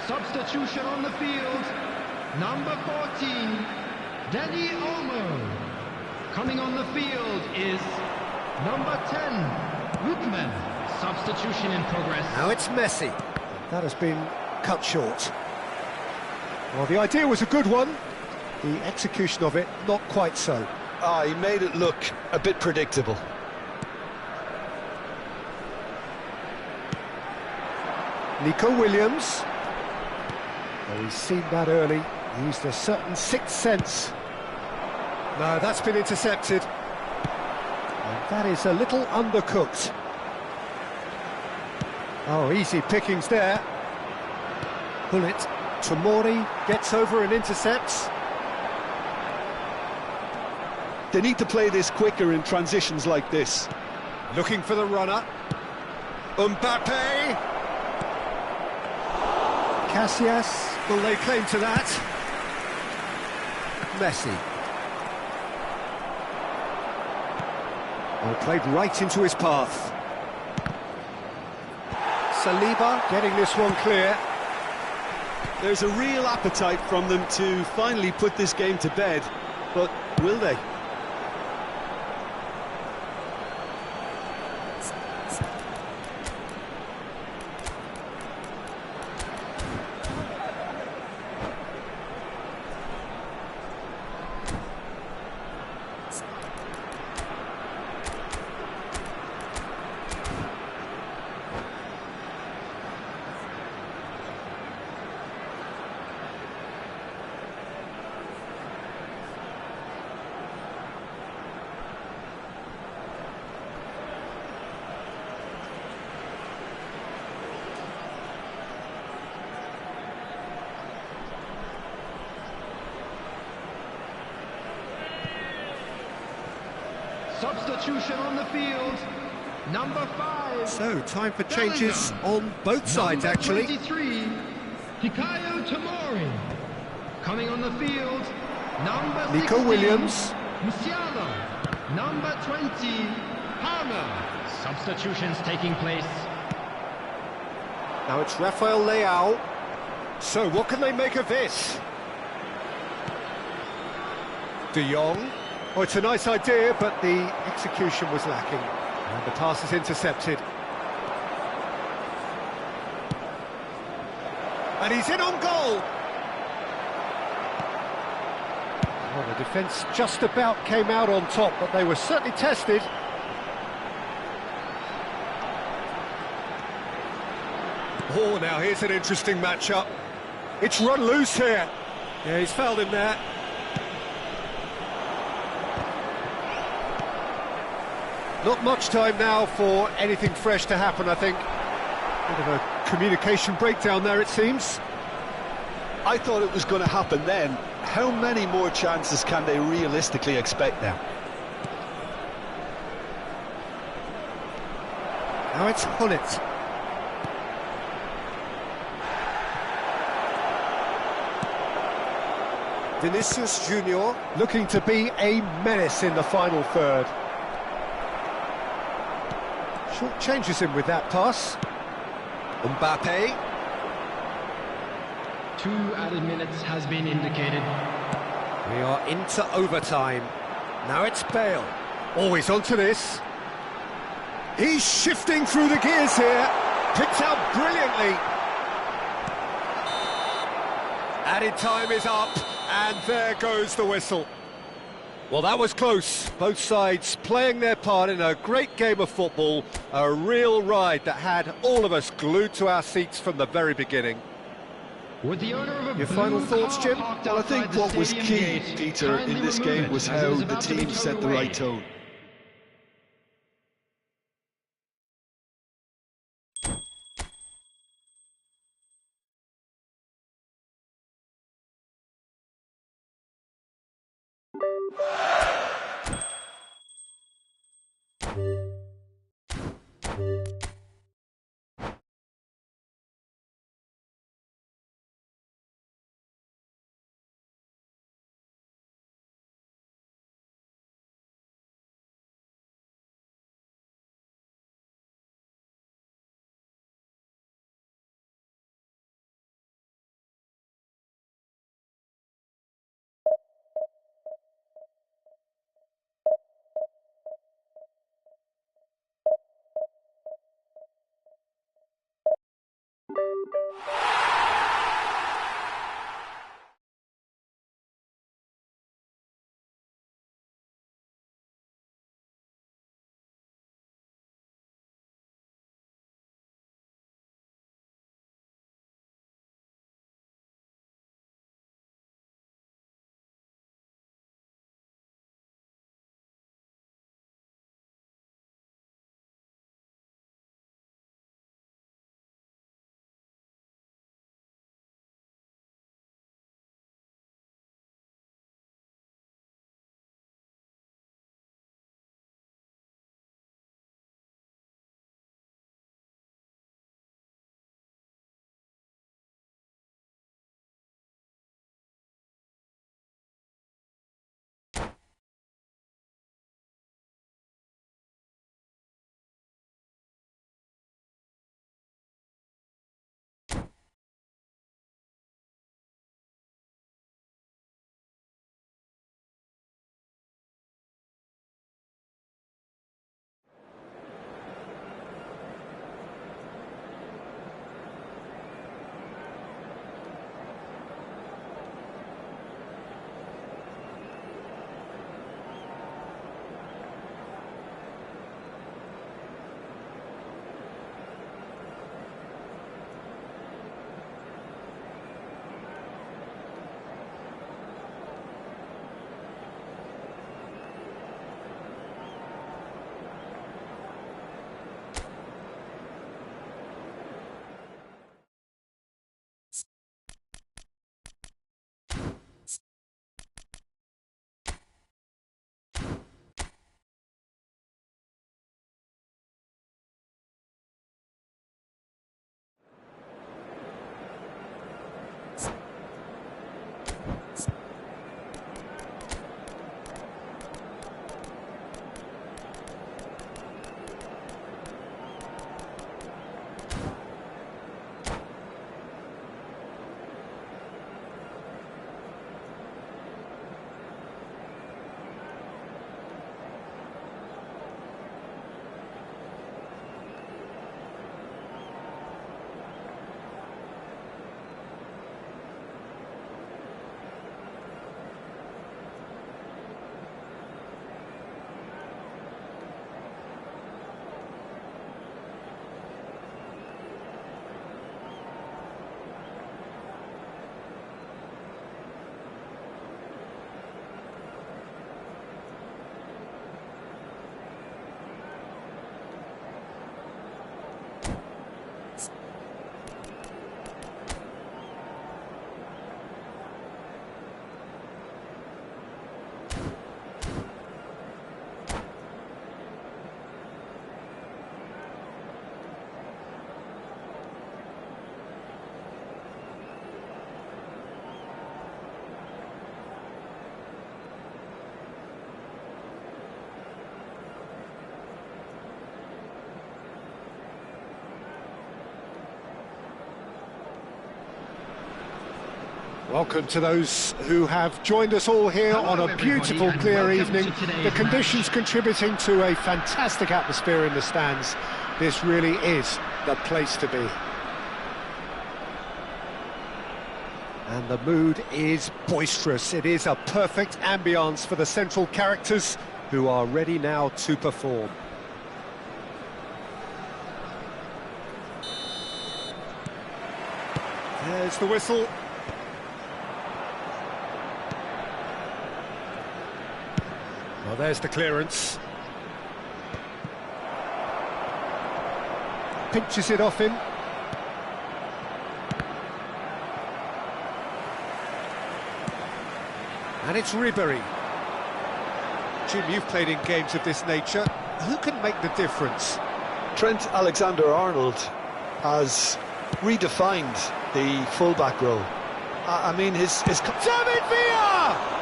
Substitution on the field, number 14, Danny Olmo. Coming on the field is number 10, Lookman. Substitution in progress. Now it's Messi. That has been cut short. Well, the idea was a good one. The execution of it, not quite so. He made it look a bit predictable. Nico Williams. Oh, he's seen that early. He used a certain sixth sense. No, that's been intercepted. And that is a little undercooked. Oh, easy pickings there. Bullet. Tomori gets over and intercepts. They need to play this quicker in transitions like this. Looking for the runner. Mbappe. Casillas. Will lay claim to that. Messi. Oh, played right into his path. Saliba getting this one clear. There's a real appetite from them to finally put this game to bed, but will they? Substitution on the field, number 5. So, time for changes on both sides, actually. 23, Fikayo Tomori. Coming on the field, number 16, Nico Williams. Musiala. Number 20, Palmer. Substitutions taking place. Now it's Rafael Leao. So, what can they make of this? De Jong. Oh, it's a nice idea, but the execution was lacking. And the pass is intercepted. And he's in on goal! The defence just about came out on top, but they were certainly tested. Oh, now here's an interesting matchup. It's run loose here. Yeah, he's fouled him there. Not much time now for anything fresh to happen, I think. Bit of a communication breakdown there, it seems. I thought it was going to happen then. How many more chances can they realistically expect now? Now it's Hullet. Vinicius Junior looking to be a menace in the final third. Short changes him with that pass. Mbappe. 2 added minutes has been indicated. We are into overtime. Now it's Bale. Always onto this. He's shifting through the gears here. Picked out brilliantly. Added time is up, and there goes the whistle. Well, that was close. Both sides playing their part in a great game of football. A real ride that had all of us glued to our seats from the very beginning. With the owner of a Your blue final thoughts, car Jim? parked Well, I think outside the what was stadium key, gate, Peter, kindly in this remove game it was as it how is the about to be team towed set the away. right tone. Welcome to those who have joined us all here on a beautiful, clear evening. The conditions contributing to a fantastic atmosphere in the stands. This really is the place to be. And the mood is boisterous. It is a perfect ambience for the central characters who are ready now to perform. There's the whistle. Well, there's the clearance. Pinches it off him. And it's Ribery. Jim, you've played in games of this nature. Who can make the difference? Trent Alexander-Arnold has redefined the fullback role. I mean, his... David Villa!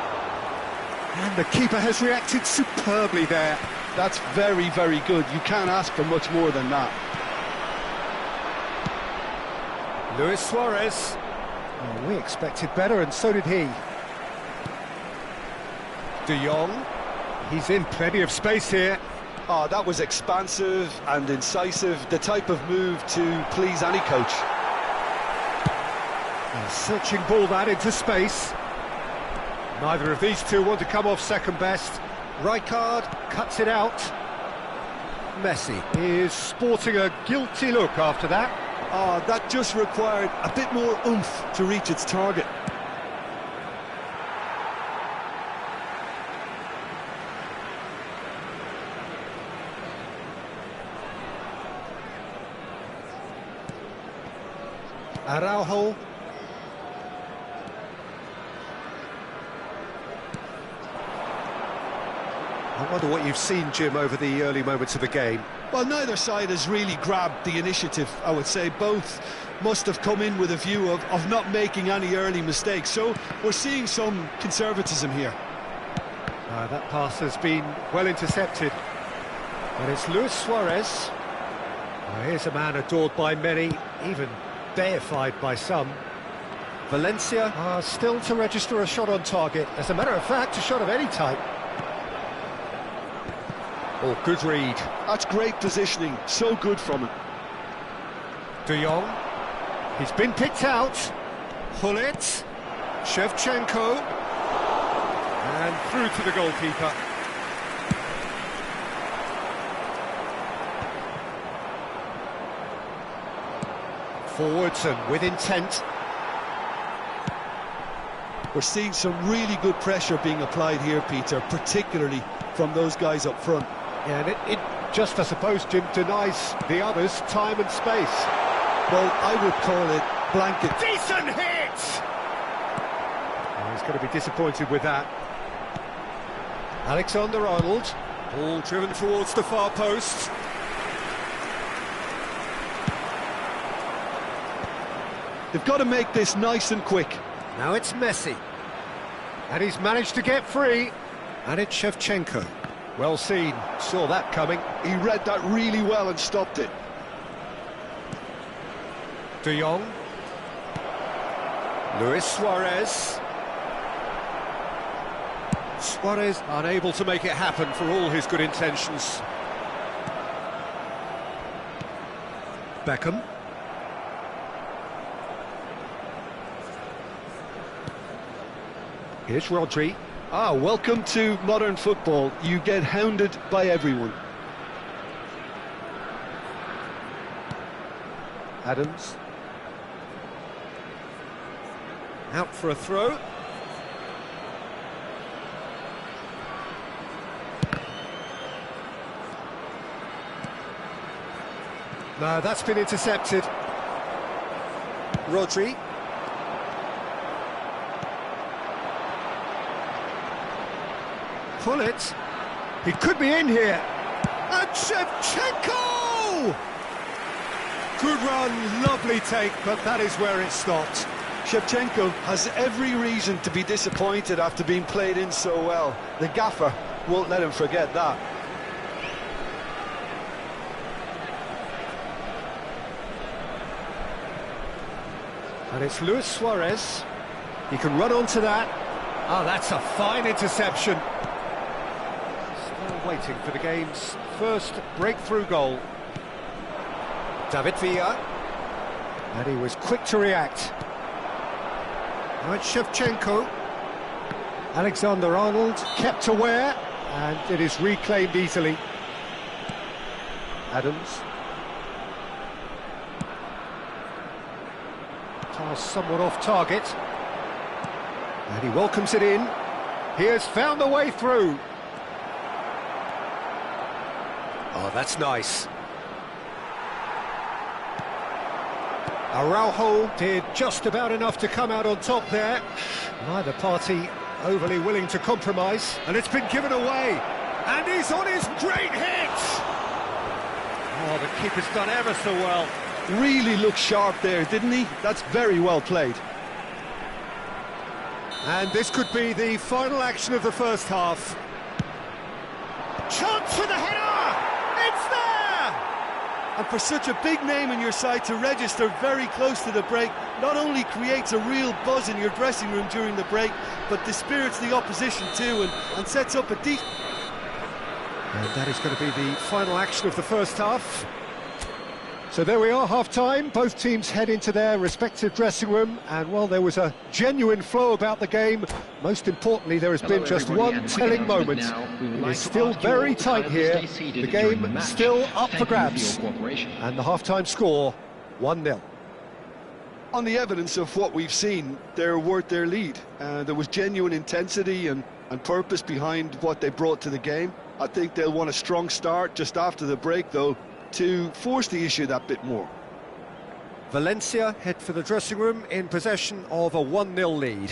And the keeper has reacted superbly there. That's very, very good. You can't ask for much more than that. Luis Suarez. Oh, we expected better, and so did he. De Jong. He's in plenty of space here. Oh, that was expansive and incisive, the type of move to please any coach. A searching ball that into space. Neither of these two want to come off second best. Rijkaard cuts it out. Messi is sporting a guilty look after that. Oh, that just required a bit more oomph to reach its target. Araujo. I wonder what you've seen, Jim, over the early moments of the game. Well, neither side has really grabbed the initiative, I would say. Both must have come in with a view of not making any early mistakes. So we're seeing some conservatism here. That pass has been well intercepted. And it's Luis Suarez. Here's a man adored by many, even deified by some. Valencia are still to register a shot on target. As a matter of fact, a shot of any type. Oh, good read. That's great positioning. So good from him. De Jong. He's been picked out. Hullet. Shevchenko. And through to the goalkeeper. Forwards and with intent. We're seeing some really good pressure being applied here, Peter, particularly from those guys up front. Yeah, and it just, I suppose, Jim, denies the others time and space. Well, I would call it blanket. Decent hit! Oh, he's going to be disappointed with that. Alexander-Arnold. Ball driven towards the far post. They've got to make this nice and quick. Now it's Messi. And he's managed to get free. And it's Shevchenko. Well seen, saw that coming. He read that really well and stopped it. De Jong. Luis Suarez. Suarez unable to make it happen for all his good intentions. Beckham. Here's Rodri. Ah, welcome to modern football. You get hounded by everyone. Adams. Out for a throw. No, that's been intercepted. Rodri. Pull it. He could be in here. And Shevchenko! Good run, lovely take, but that is where it stopped. Shevchenko has every reason to be disappointed after being played in so well. The gaffer won't let him forget that. And it's Luis Suarez. He can run onto that. Oh, that's a fine interception. Still waiting for the game's first breakthrough goal. David Villa. And he was quick to react. Now it's Shevchenko. Alexander-Arnold kept aware, and it is reclaimed easily. Adams. Pass somewhat off target. And he welcomes it in. He has found the way through. Oh, that's nice. Araujo did just about enough to come out on top there. Neither party overly willing to compromise. And it's been given away. And he's on his great hit! Oh, the keeper's done ever so well. Really looked sharp there, didn't he? That's very well played. And this could be the final action of the first half. Chance for the header! It's there! And for such a big name in your side to register very close to the break, not only creates a real buzz in your dressing room during the break, but dispirits the opposition too and sets up a deep... And that is going to be the final action of the first half. So there we are, half-time. Both teams head into their respective dressing room, and while there was a genuine flow about the game, most importantly there has been just one telling moment. It is still very tight here, the game still up for grabs, and the half-time score 1-0. On the evidence of what we've seen, they're worth their lead. There was genuine intensity and purpose behind what they brought to the game. I think they'll want a strong start just after the break, though, to force the issue that bit more. Valencia head for the dressing room in possession of a 1-0 lead.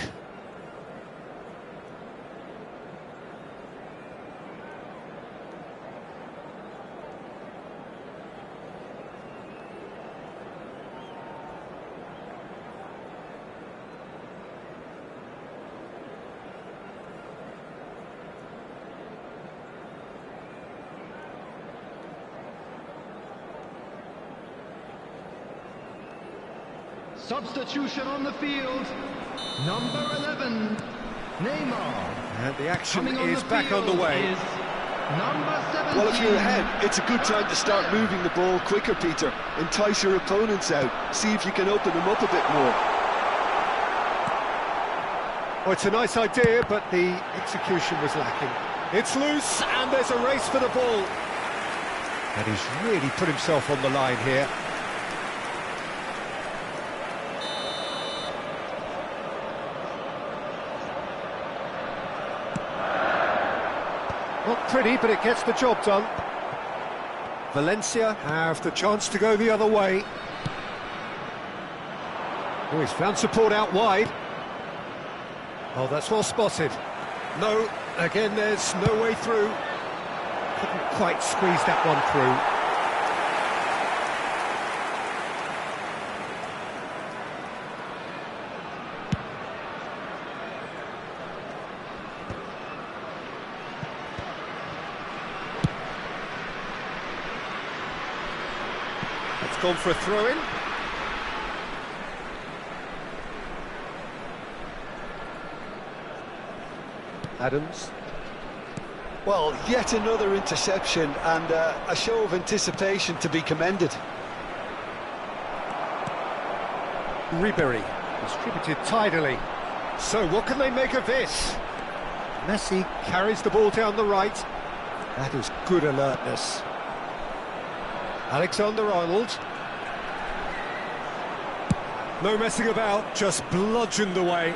Substitution on the field, number 11, Neymar. And the action Coming is back on the way. Is number 17. Well, if you're ahead, it's a good time to start moving the ball quicker, Peter. Entice your opponents out, see if you can open them up a bit more. Well, it's a nice idea, but the execution was lacking. It's loose, and there's a race for the ball. And he's really put himself on the line here. Not pretty, but it gets the job done. Valencia have the chance to go the other way. Oh, he's found support out wide. Oh, that's well spotted. No, again, there's no way through. Couldn't quite squeeze that one through. It's gone for a throw-in. Adams. Well, yet another interception and a show of anticipation to be commended. Ribery distributed tidily. So what can they make of this? Messi carries the ball down the right. That is good alertness. Alexander-Arnold. No messing about, just bludgeoned away.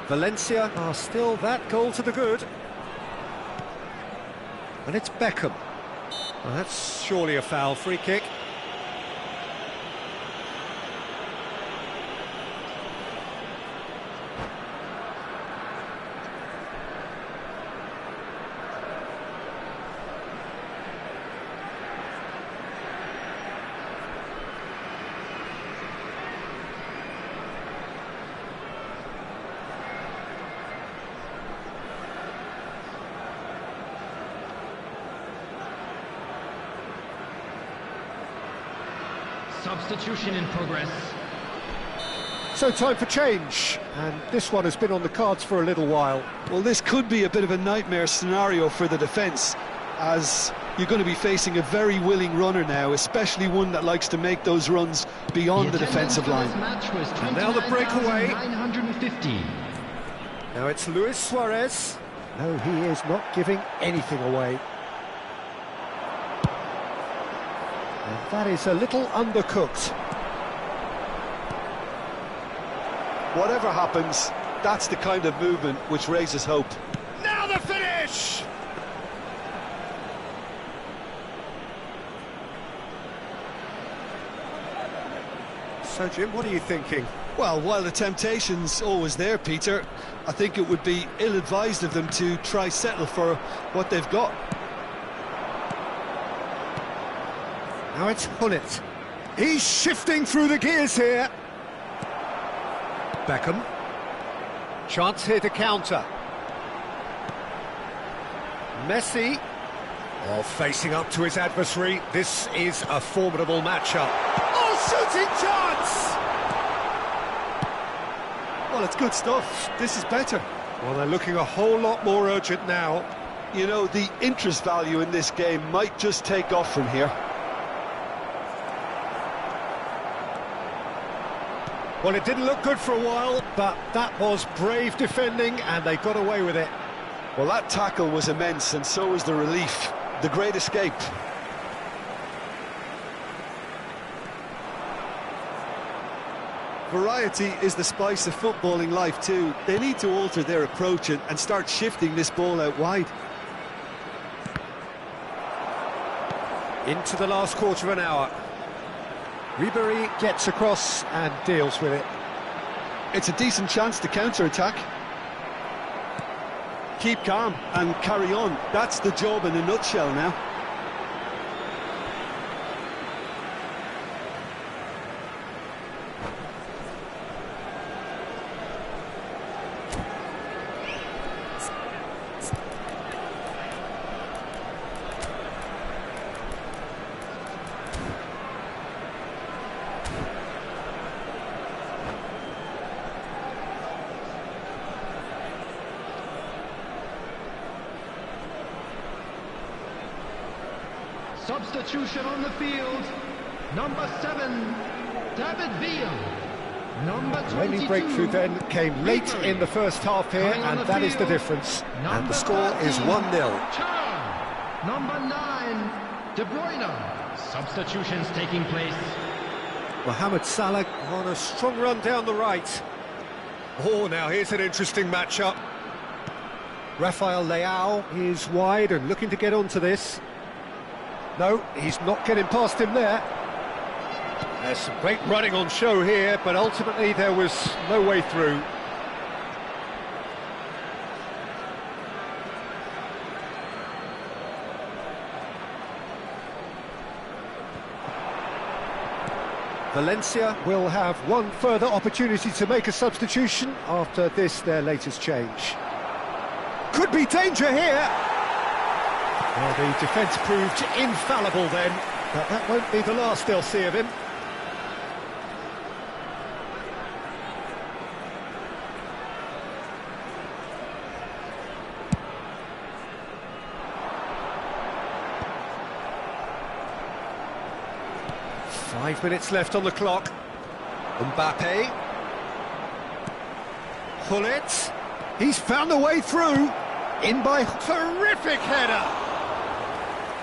Valencia are still that goal to the good. And it's Beckham. Well, that's surely a foul, free kick. Substitution in progress. So time for change, and this one has been on the cards for a little while. Well, this could be a bit of a nightmare scenario for the defence, as you're going to be facing a very willing runner now, especially one that likes to make those runs beyond the defensive line. And now the breakaway. 950. Now it's Luis Suarez. No, he is not giving anything away. And that is a little undercooked. Whatever happens, that's the kind of movement which raises hope. Now the finish! So, Jim, what are you thinking? Well, while the temptation's always there, Peter, I think it would be ill-advised of them to try settle for what they've got. Now it's Hullet. He's shifting through the gears here. Beckham. Chance here to counter. Messi. Oh, facing up to his adversary. This is a formidable matchup. Oh, shooting chance! Well, it's good stuff. This is better. Well, they're looking a whole lot more urgent now. You know, the interest value in this game might just take off from here. Well, it didn't look good for a while, but that was brave defending, and they got away with it. Well, that tackle was immense, and so was the relief. The great escape. Variety is the spice of footballing life too. They need to alter their approach and start shifting this ball out wide. Into the last quarter of an hour. Ribery gets across and deals with it. It's a decent chance to counter-attack. Keep calm and carry on. That's the job in a nutshell now. Substitution on the field. Number 7, David Villa. Number 22. Any breakthrough then came late in the first half here, and that is the difference. And the score is 1-0. Number 9, De Bruyne. Substitutions taking place. Mohamed Salah on a strong run down the right. Oh, now here's an interesting matchup. Rafael Leao is wide and looking to get onto this. No, he's not getting past him there. There's some great running on show here, but ultimately there was no way through. Valencia will have one further opportunity to make a substitution after this, their latest change. Could be danger here. Well, the defence proved infallible then, but that won't be the last they'll see of him. Five minutes left on the clock. Mbappe. Hullet. He's found a way through. In by terrific header.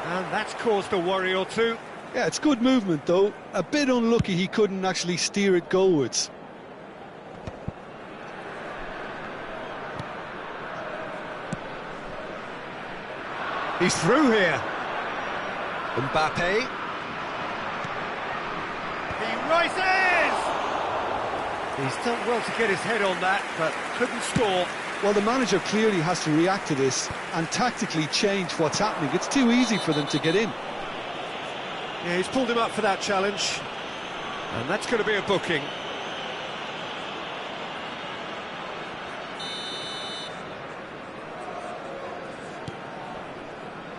And that's caused a worry or two. Yeah, it's good movement though. A bit unlucky he couldn't actually steer it goalwards. He's through here. Mbappe. He rises! He's done well to get his head on that, but couldn't score. Well, the manager clearly has to react to this and tactically change what's happening. It's too easy for them to get in. Yeah, he's pulled him up for that challenge. And that's going to be a booking.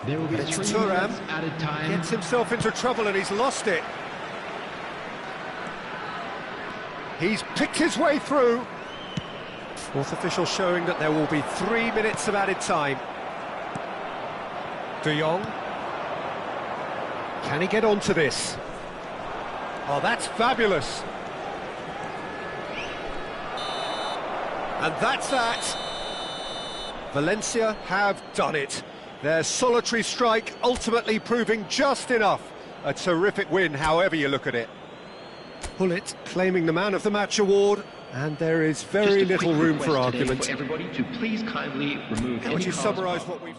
There will be It's 3 Thuram. minutes added time. Gets himself into trouble and he's lost it. He's picked his way through. Fourth official showing that there will be 3 minutes of added time. De Jong. Can he get onto this? Oh, that's fabulous. And that's that. Valencia have done it. Their solitary strike ultimately proving just enough. A terrific win, however you look at it. Pullet claiming the Man of the Match award, and there is very little room for argument. For everybody to please kindly remove How would you cards summarise from- what we've...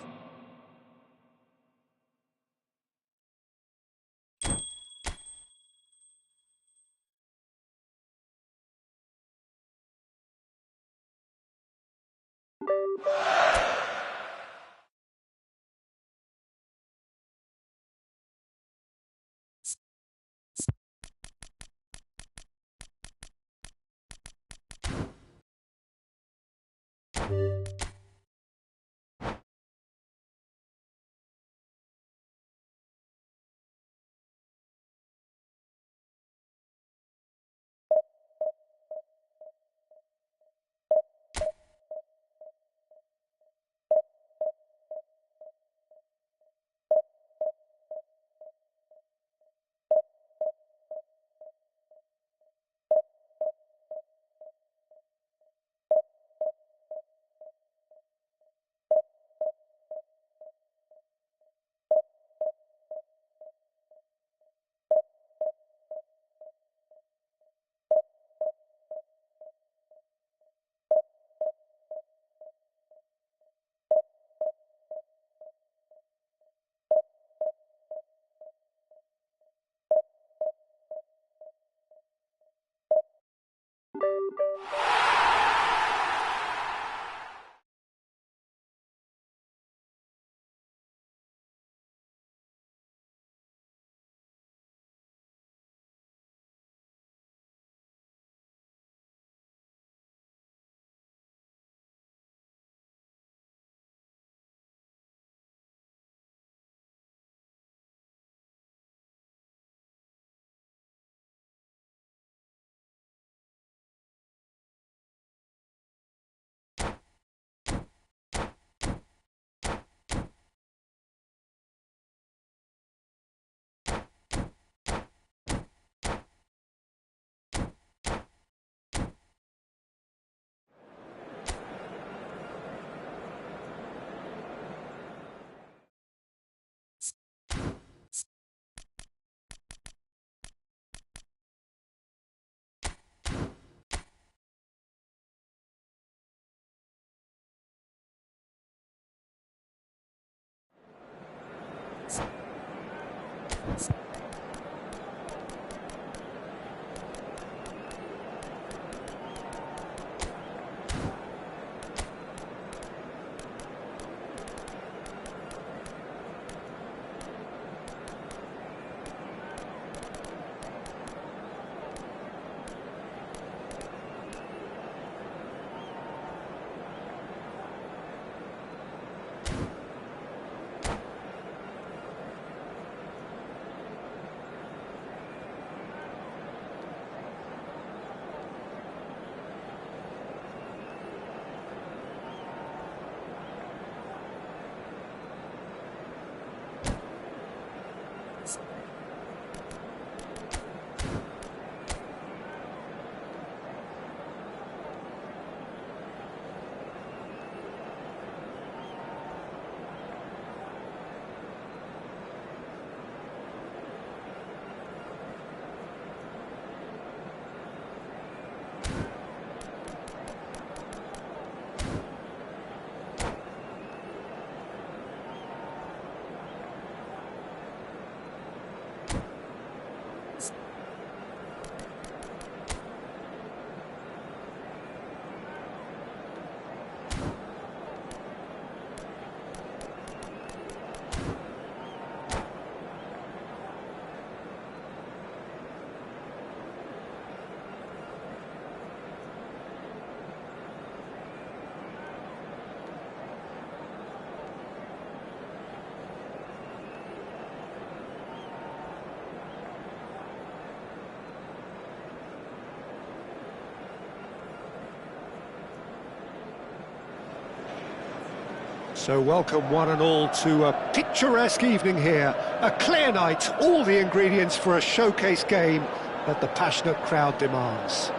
So welcome one and all to a picturesque evening here. A clear night, all the ingredients for a showcase game that the passionate crowd demands.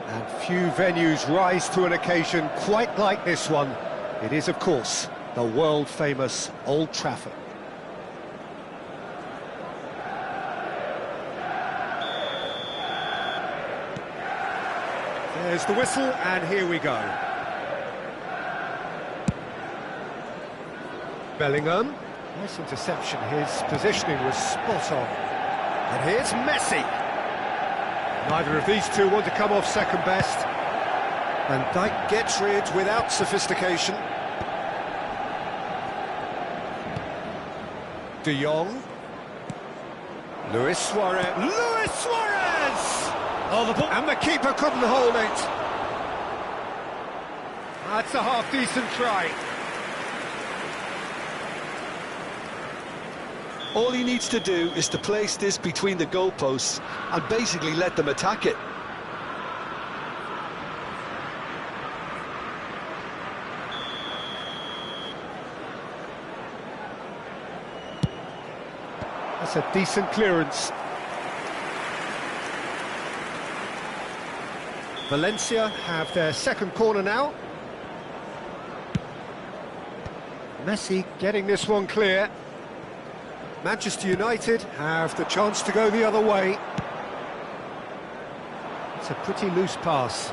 And few venues rise to an occasion quite like this one. It is, of course, the world-famous Old Trafford. There's the whistle, and here we go. Bellingham, nice interception, his positioning was spot on. And here's Messi. Neither of these two want to come off second best. And Dijk gets rid without sophistication. De Jong. Luis Suarez. Luis Suarez! Oh, the ball. And the keeper couldn't hold it. That's a half-decent try. All he needs to do is to place this between the goalposts and basically let them attack it. That's a decent clearance. Valencia have their second corner now. Messi getting this one clear. Manchester United have the chance to go the other way. It's a pretty loose pass.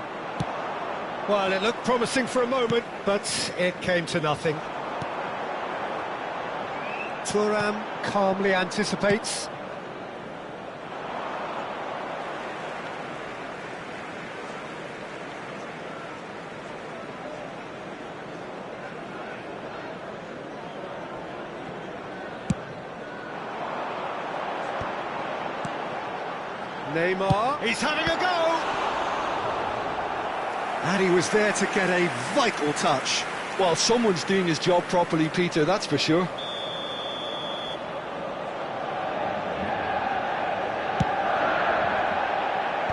Well, it looked promising for a moment, but it came to nothing. Thuram calmly anticipates. Neymar, he's having a go! And he was there to get a vital touch. Well, someone's doing his job properly, Peter, that's for sure.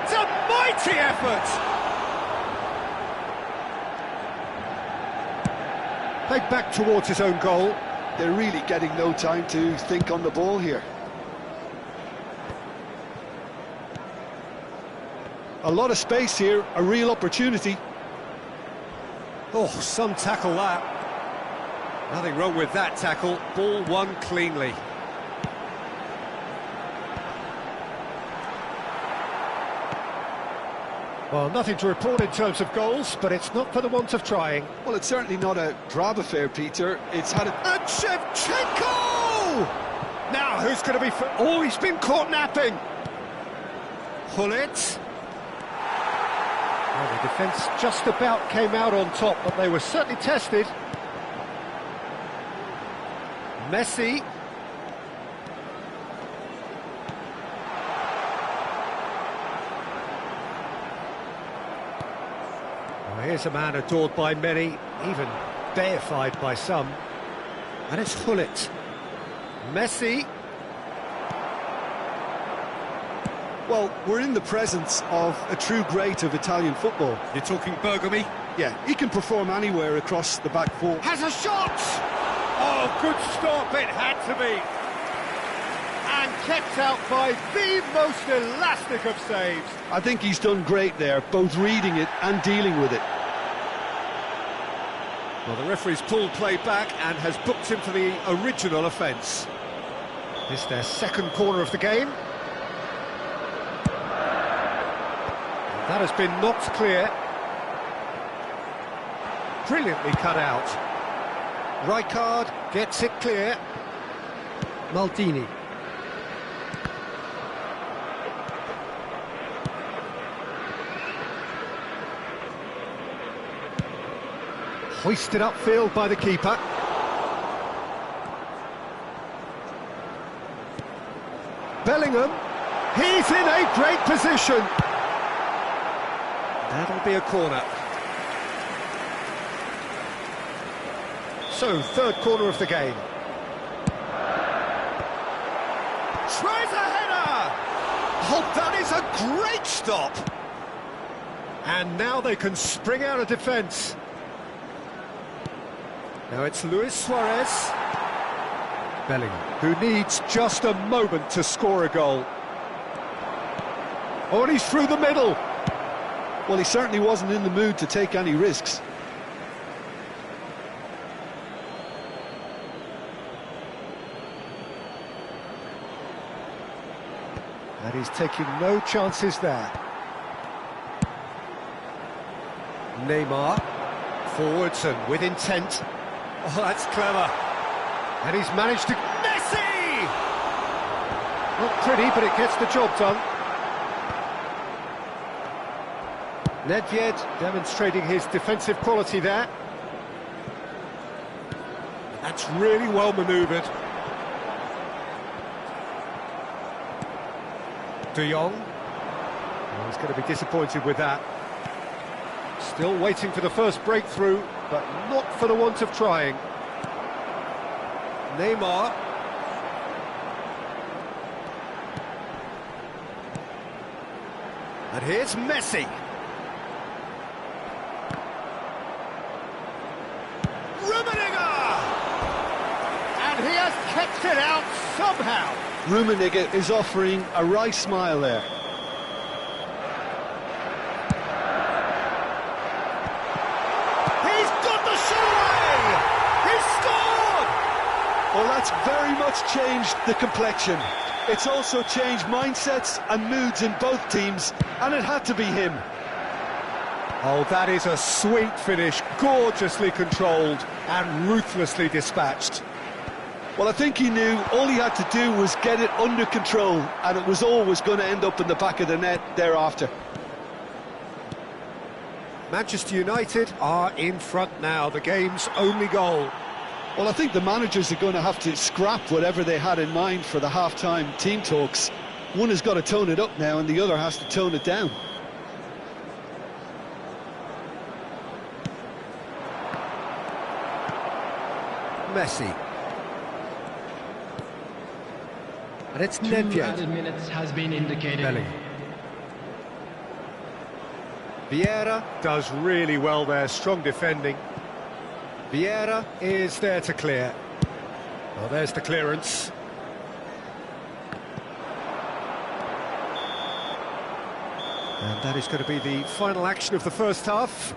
It's a mighty effort! Played back towards his own goal. They're really getting no time to think on the ball here. A lot of space here, a real opportunity. Oh, some tackle that. Nothing wrong with that tackle. Ball won cleanly. Well, nothing to report in terms of goals, but it's not for the want of trying. Well, it's certainly not a drab affair, Peter. It's had a... And Shevchenko! Now, who's going to be... Oh, he's been caught napping. Hullet. Well, the defence just about came out on top, but they were certainly tested. Messi. Well, here's a man adored by many, even deified by some. And it's Hullet. Messi. Well, we're in the presence of a true great of Italian football. You're talking Bergami? Yeah, he can perform anywhere across the back four. Has a shot! Oh, good stop, it had to be. And kept out by the most elastic of saves. I think he's done great there, both reading it and dealing with it. Well, the referee's pulled play back and has booked him for the original offence. This is their second corner of the game. That has been knocked clear. Brilliantly cut out. Rijkaard gets it clear. Maldini. Hoisted upfield by the keeper. Bellingham. He's in a great position. That'll be a corner. So, third corner of the game. Tries a header! Oh, that is a great stop! And now they can spring out of defence. Now it's Luis Suarez. Bellingham, who needs just a moment to score a goal. Oh, and he's through the middle. Well, he certainly wasn't in the mood to take any risks. And he's taking no chances there. Neymar, forwards and with intent. Oh, that's clever. And he's managed to... Messi! Not pretty, but it gets the job done. Nedved demonstrating his defensive quality there. That's really well manoeuvred. De Jong. Oh, he's going to be disappointed with that. Still waiting for the first breakthrough, but not for the want of trying. Neymar. And here's Messi. And he has kept it out somehow. Rummenigge is offering a wry smile there. He's got the shot away! He's scored! Well, that's very much changed the complexion. It's also changed mindsets and moods in both teams, and it had to be him. Oh, that is a sweet finish, gorgeously controlled and ruthlessly dispatched. Well, I think he knew all he had to do was get it under control, and it was always going to end up in the back of the net thereafter. Manchester United are in front now, the game's only goal. Well, I think the managers are going to have to scrap whatever they had in mind for the half-time team talks. One has got to tone it up now, and the other has to tone it down. Messi. And it's 2 Nedved. added minutes has been indicated. Bellingham. Vieira does really well there, strong defending. Vieira is there to clear. Well, there's the clearance. And that is going to be the final action of the first half.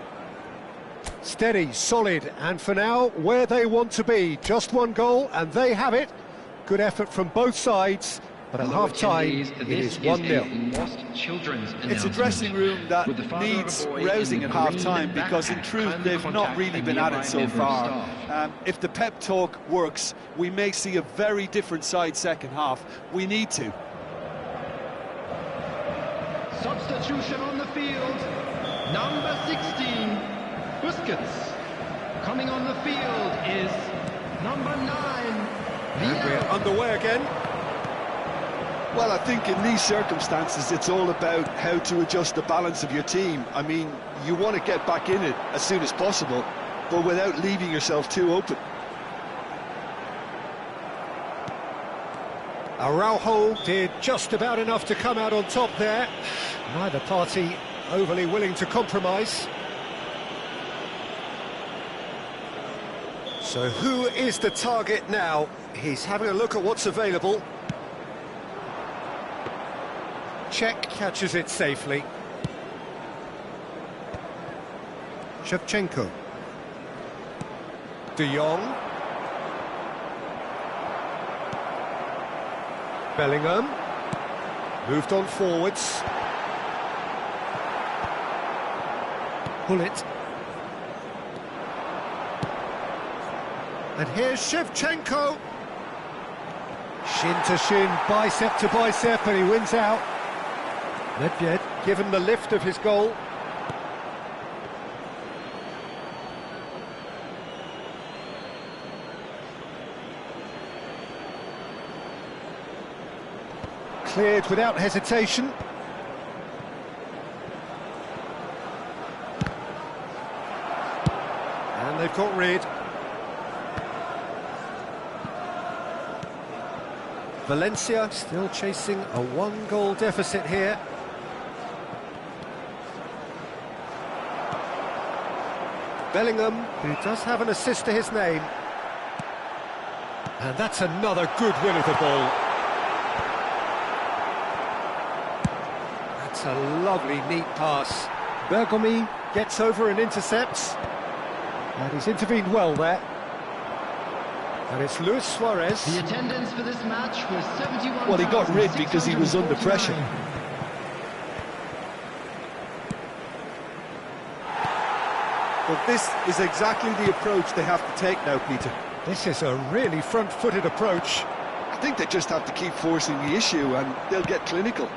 Steady, solid, and for now, where they want to be. Just one goal, and they have it. Good effort from both sides, but at half-time, it is 1-0. It's a dressing room that needs rousing at half-time, because in truth, they've not really been at it so far. If the pep talk works, we may see a very different side second half. We need to. Substitution on the field, number 16, Busquets. Coming on the field is number 9, And we're underway again. Well, I think in these circumstances, it's all about how to adjust the balance of your team. I mean, you want to get back in it as soon as possible, but without leaving yourself too open. Araujo did just about enough to come out on top there. Neither party overly willing to compromise. So who is the target now? He's having a look at what's available. Czech catches it safely. Shevchenko. De Jong. Bellingham. Moved on forwards. Bullet. And here's Shevchenko. Shin to shin, bicep to bicep, and he wins out. Nedved given the lift of his goal. Cleared without hesitation. And they've got rid. Valencia still chasing a one-goal deficit here. Bellingham, who does have an assist to his name. And that's another good win of the ball. That's a lovely, neat pass. Bergomi gets over and intercepts. And he's intervened well there. And it's Luis Suarez. The attendance for this match was 71. Well, he got rid because he was under pressure. But this is exactly the approach they have to take now, Peter. This is a really front-footed approach. I think they just have to keep forcing the issue and they'll get clinical.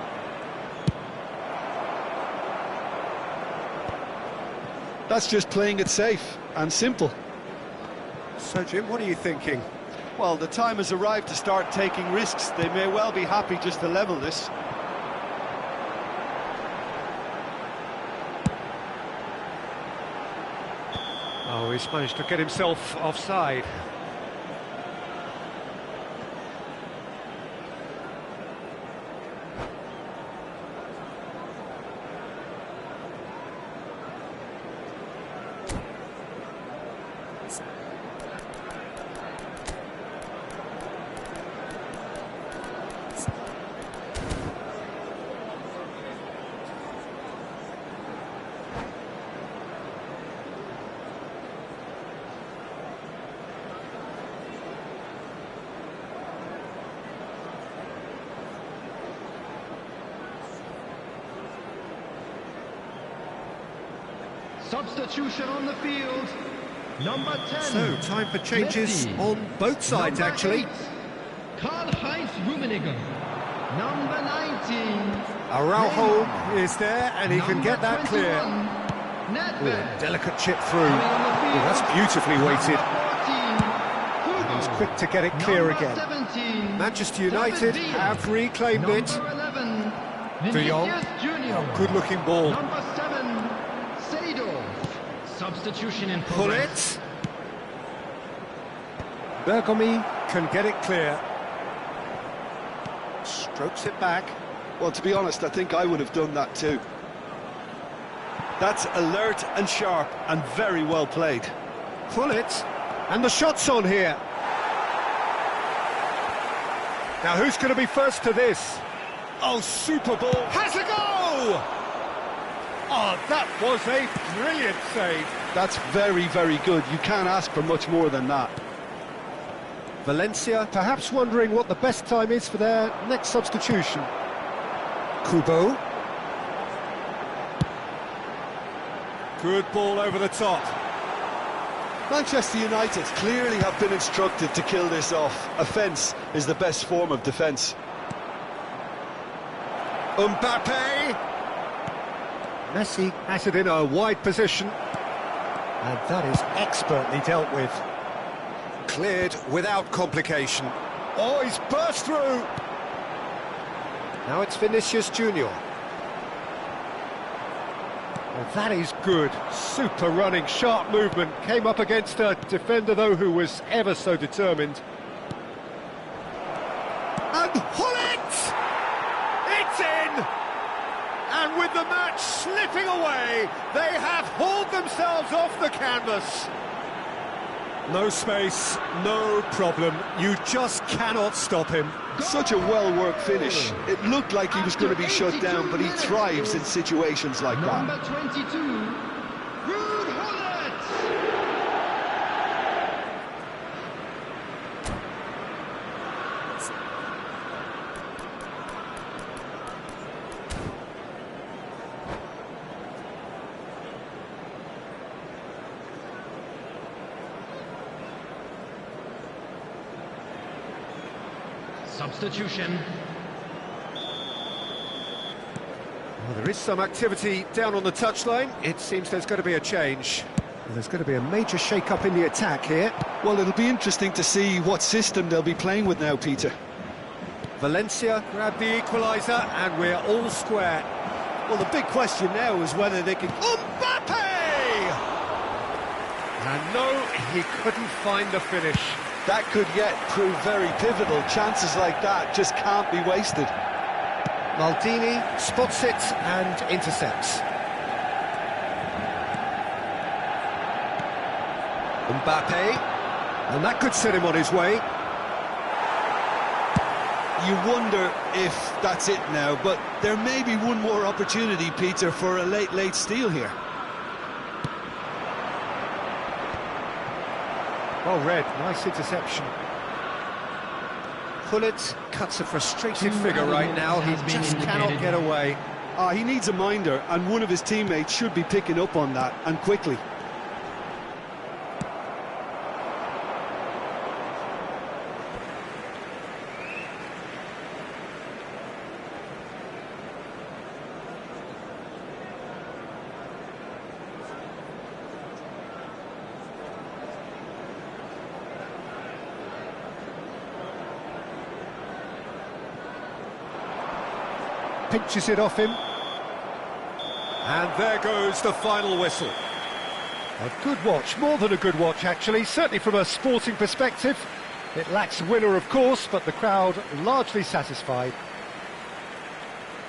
That's just playing it safe and simple. So, Jim, what are you thinking? Well, the time has arrived to start taking risks. They may well be happy just to level this. Oh, he's managed to get himself offside. Substitution on the field. Number 10. So, time for changes Messi. on both sides, Number actually. 8, Karl-Heinz Rummenigge. Number 19. Araujo is there, and he can get that clear. Nedved. Ooh, delicate chip through. Coming on the field. That's beautifully weighted. Number 14, He's quick to get it clear Number again. 17, Manchester United David Villa. have reclaimed it. Number 11, De Jong. Vinicius Junior. Good-looking ball. Number 7, Seedorf. Substitution in Pull progress. it. Bergomi can get it clear. Strokes it back. Well, to be honest, I think I would have done that too. That's alert and sharp and very well played. Pull it. And the shot's on here. Now, who's going to be first to this? Oh, super ball. Has a go! Oh, that was a brilliant save. That's very, very good. You can't ask for much more than that. Valencia perhaps wondering what the best time is for their next substitution. Kubo. Good ball over the top. Manchester United clearly have been instructed to kill this off. Offence is the best form of defence. Mbappe. Messi has it in a wide position. And that is expertly dealt with. Cleared without complication. Oh, he's burst through. Now it's Vinicius Junior. Well, that is good. Super running, sharp movement. Came up against a defender, though, who was ever so determined. And pull it! It's in! And with the match slipping away, they have hauled themselves off the canvas. No space, no problem. You just cannot stop him. Such a well-worked finish. It looked like he was going to be shut down, but he thrives in situations like that. Number 22, Ruud Gullit. Substitution. Well, there is some activity down on the touchline. It seems there's going to be a change. Well, there's going to be a major shake-up in the attack here. Well, it'll be interesting to see what system they'll be playing with now, Peter. Valencia grabbed the equaliser, and we're all square. Well, the big question now is whether they can... Mbappe! And no, he couldn't find the finish. That could yet prove very pivotal. Chances like that just can't be wasted. Maldini spots it and intercepts. Mbappe, and that could set him on his way. You wonder if that's it now, but there may be one more opportunity, Peter, for a late steal here. Well read, nice interception. Pullet cuts a frustrated figure right now, he just cannot get away. He needs a minder, and one of his teammates should be picking up on that, and quickly. Pinches it off him. And there goes the final whistle. A good watch, more than a good watch actually, certainly from a sporting perspective. It lacks a winner of course, but the crowd largely satisfied.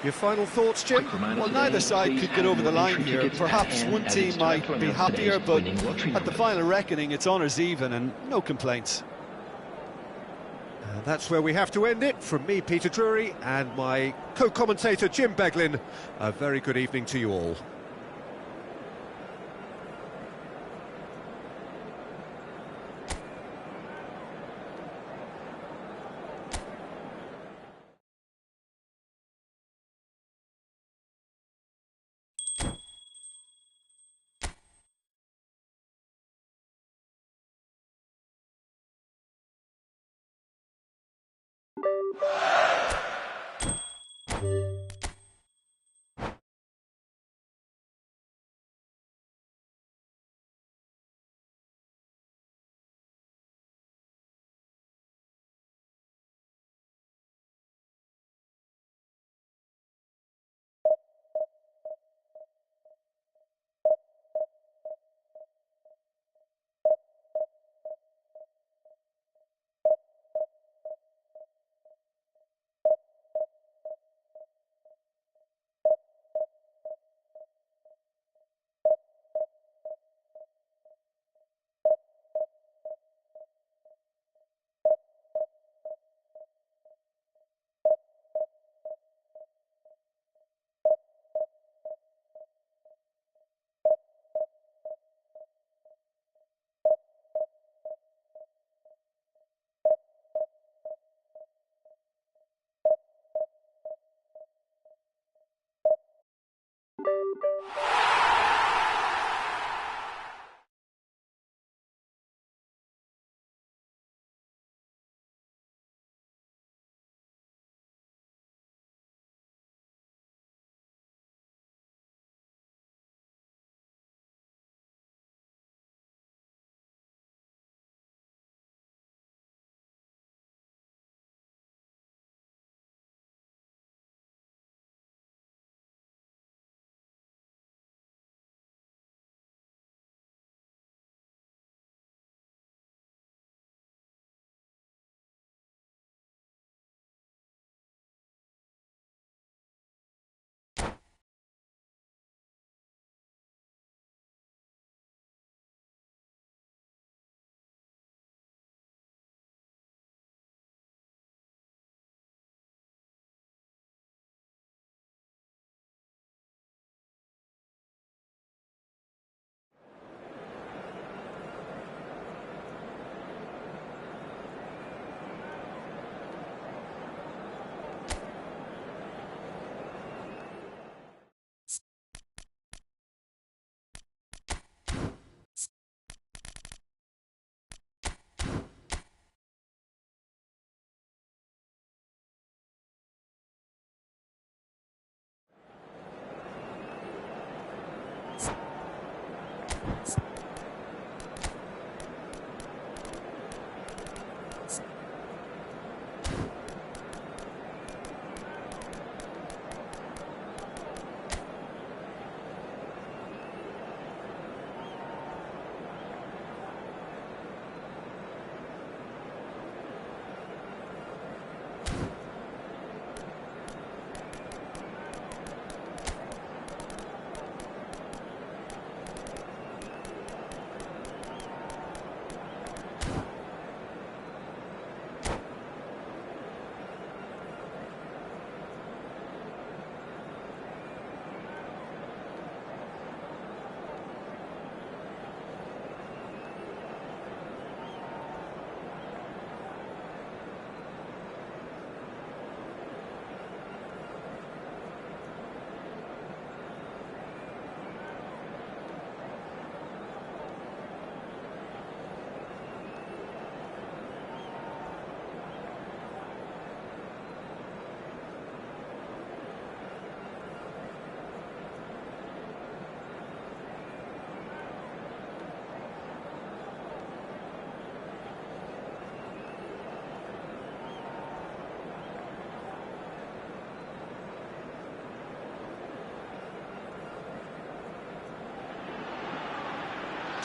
Your final thoughts, Jim? Well, neither side could get over the line here. Perhaps one team might be happier, but at the final reckoning it's honours even and no complaints. That's where we have to end it. From me, Peter Drury, and my co-commentator, Jim Beglin, a very good evening to you all.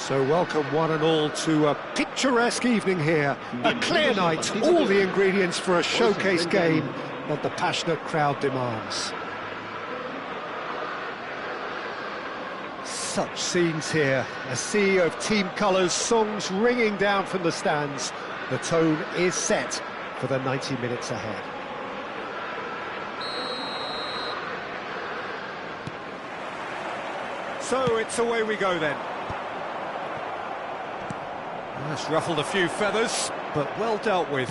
So welcome one and all to a picturesque evening here. A clear night, all the ingredients for a showcase game that the passionate crowd demands. Such scenes here, a sea of team colours, songs ringing down from the stands. The tone is set for the 90 minutes ahead. So it's away we go then. That's ruffled a few feathers, but well dealt with.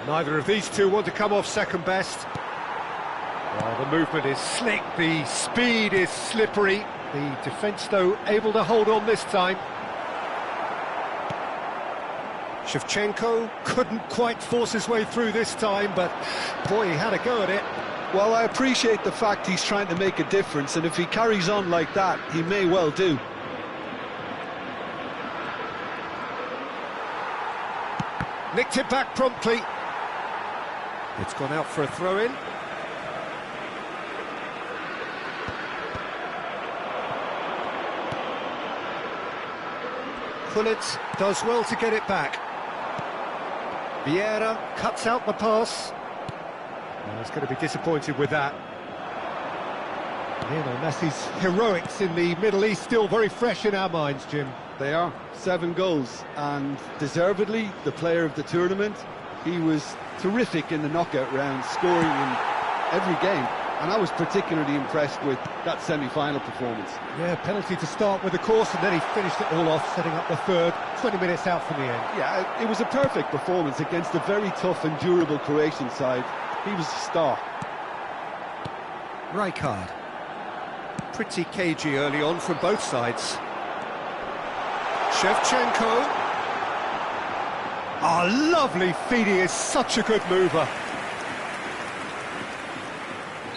Neither of these two want to come off second best. Well, the movement is slick, the speed is slippery. The defence, though, able to hold on this time. Shevchenko couldn't quite force his way through this time, but boy, he had a go at it. Well, I appreciate the fact he's trying to make a difference, and if he carries on like that, he may well do. Nicked it back promptly. It's gone out for a throw-in. Gullit does well to get it back. Vieira cuts out the pass. Oh, he's going to be disappointed with that. Lionel Messi's heroics in the Middle East still very fresh in our minds, Jim. They are. 7 goals, and deservedly the player of the tournament. He was terrific in the knockout round, scoring in every game, and I was particularly impressed with that semi-final performance. Yeah, penalty to start with, of course, and then he finished it all off, setting up the third, 20 minutes out from the end. Yeah, it was a perfect performance against a very tough and durable Croatian side. He was a star. Rijkaard. Pretty cagey early on from both sides. Shevchenko. Oh, lovely feed, he is such a good mover.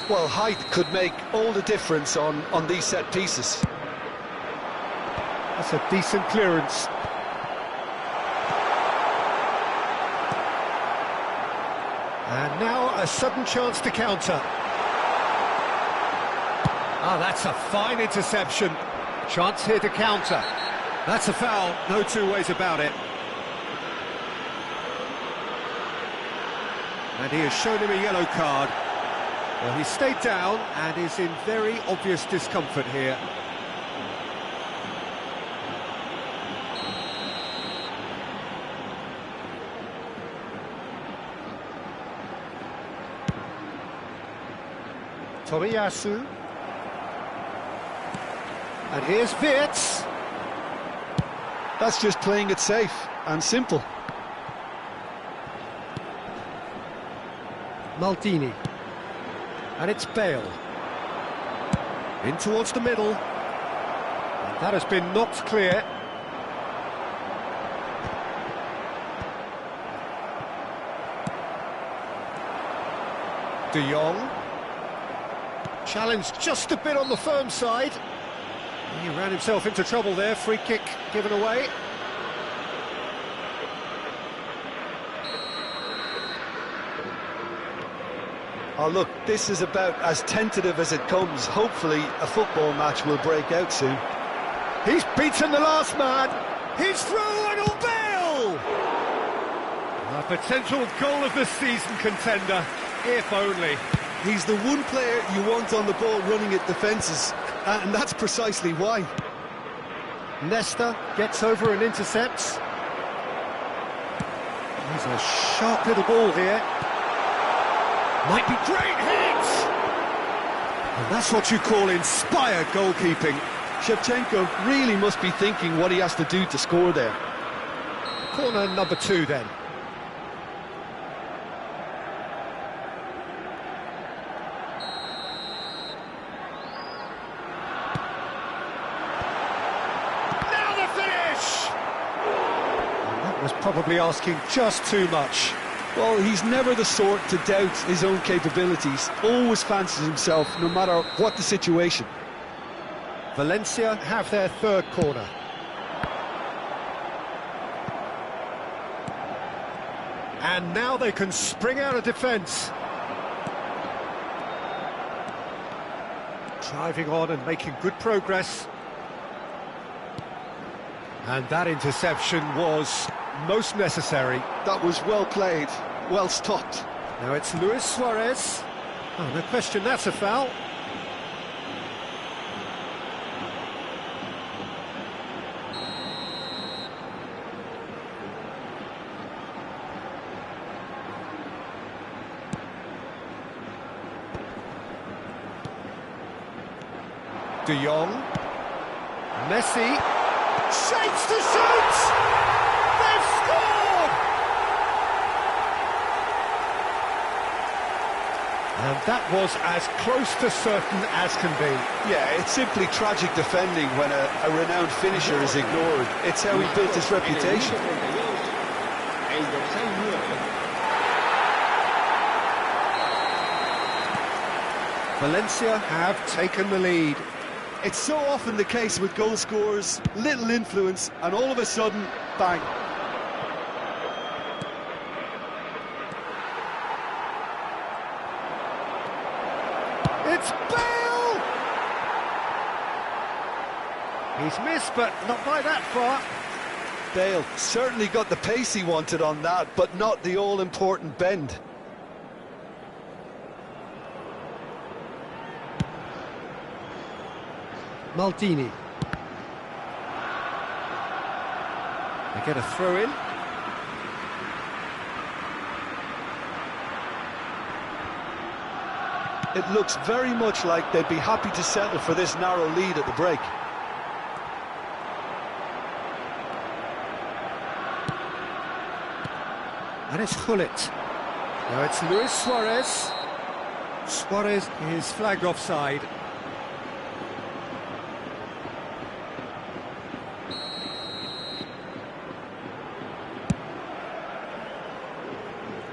Well, height could make all the difference on these set pieces. That's a decent clearance. And now a sudden chance to counter. Ah, that's a fine interception. Chance here to counter. That's a foul, no two ways about it. And he has shown him a yellow card. Well, he stayed down and is in very obvious discomfort here. Tomiyasu. And here's Wirtz. That's just playing it safe and simple. Maldini. And it's Bale. In towards the middle. And that has been knocked clear. De Jong. Challenged just a bit on the firm side. He ran himself into trouble there, free kick given away. Oh, look, this is about as tentative as it comes. Hopefully, a football match will break out soon. He's beaten the last man. He's through and all Bale! A potential goal of the season contender, if only. He's the one player you want on the ball running at defences, and that's precisely why. Nesta gets over and intercepts. He's a sharp little ball here. Might be great hit! And that's what you call inspired goalkeeping. Shevchenko really must be thinking what he has to do to score there. Corner number 2 then. Was probably asking just too much. Well, he's never the sort to doubt his own capabilities. Always fancies himself, no matter what the situation. Valencia have their third corner. And now they can spring out of defence. Driving on and making good progress. And that interception was most necessary. That was well played, well stopped. Now it's Luis Suarez. Oh, no question, that's a foul. De Jong. Messi. Shapes to shoot! They've scored! And that was as close to certain as can be. Yeah, it's simply tragic defending when a renowned finisher is ignored. It's how he built his reputation. Valencia have taken the lead. It's so often the case with goal scorers, little influence, and all of a sudden, bang. It's Bale! He's missed, but not by that far. Bale certainly got the pace he wanted on that, but not the all-important bend. Maldini. They get a throw in. It looks very much like they'd be happy to settle for this narrow lead at the break. And it's Gullit. Now it's Luis Suarez. Suarez is flagged offside.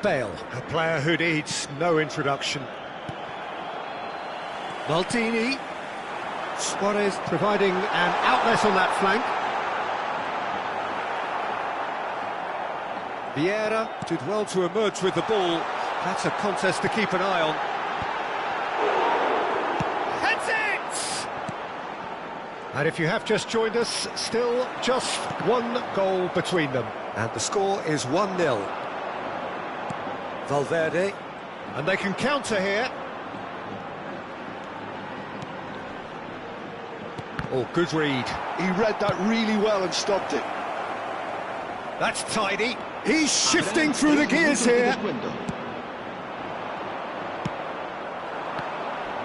Bale, a player who needs no introduction. Maldini. Suarez providing an outlet on that flank. Vieira did well to emerge with the ball. That's a contest to keep an eye on. Heads it! And if you have just joined us, still just one goal between them. And the score is 1-0. Valverde, and they can counter here. Oh, good read. He read that really well and stopped it. That's tidy. He's shifting through the gears here.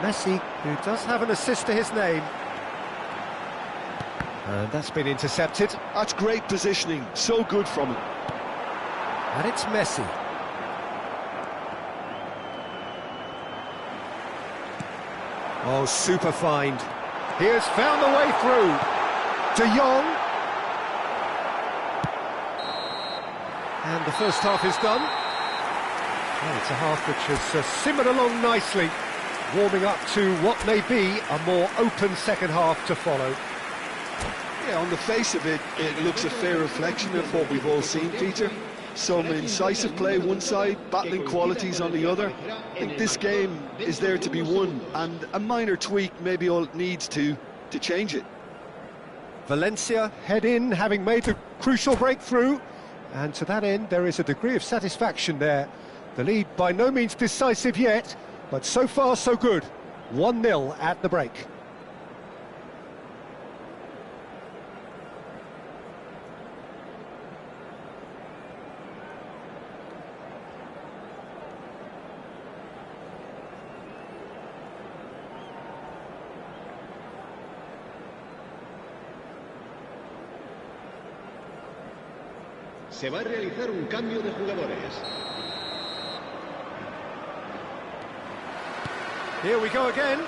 Messi, who does have an assist to his name. And that's been intercepted. That's great positioning, so good from him. And it's Messi. Oh, super find. He has found the way through. De Jong. And the first half is done. Well, it's a half which has simmered along nicely, warming up to what may be a more open second half to follow. Yeah, on the face of it, it looks a fair reflection of what we've all seen, Peter. Some incisive play one side, battling qualities on the other. I think this game is there to be won, and a minor tweak maybe all it needs to change it. Valencia head in, having made the crucial breakthrough, and to that end there is a degree of satisfaction there. The lead by no means decisive yet, but so far so good. 1-0 at the break. Se va a realizar un cambio de jugadores. Here we go again.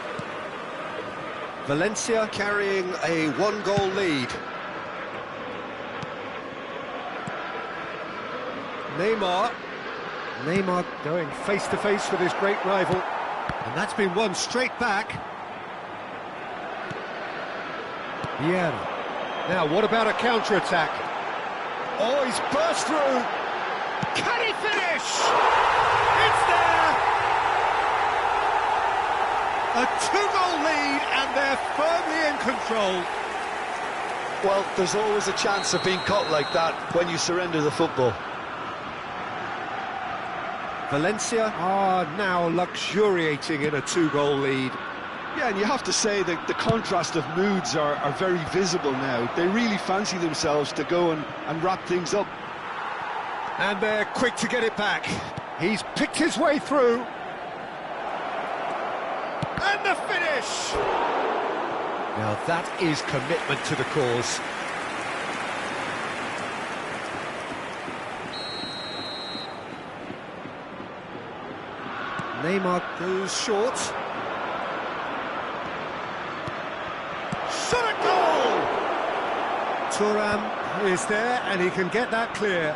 Valencia carrying a one-goal lead. Neymar going face-to-face with his great rival. And that's been won straight back. Vieira. Now, what about a counter-attack? Oh, he's burst through. Can he finish? It's there! A two-goal lead, and they're firmly in control. Well, there's always a chance of being caught like that when you surrender the football. Valencia are now luxuriating in a two-goal lead. Yeah, and you have to say that the contrast of moods are very visible now. They really fancy themselves to go and wrap things up. And they're quick to get it back. He's picked his way through. And the finish! Now that is commitment to the cause. Neymar goes short. Shot at goal! Thuram is there and he can get that clear.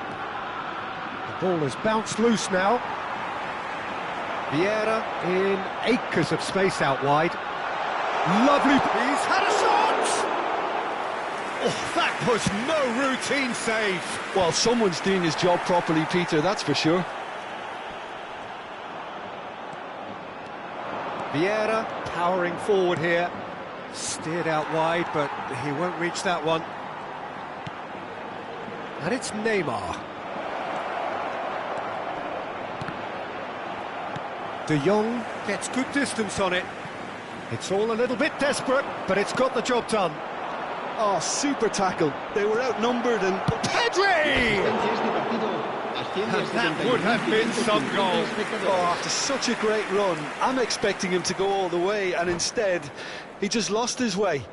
The ball has bounced loose now. Vieira in acres of space out wide. Lovely, he's had a shot! Oh, that was no routine save. Well, someone's doing his job properly, Peter, that's for sure. Vieira powering forward here. Steered out wide, but he won't reach that one. And it's Neymar. De Jong gets good distance on it. It's all a little bit desperate, but it's got the job done. Oh, super tackle. They were outnumbered and... Pedri! And that would have been some goal. Oh, after such a great run, I'm expecting him to go all the way, and instead, he just lost his way.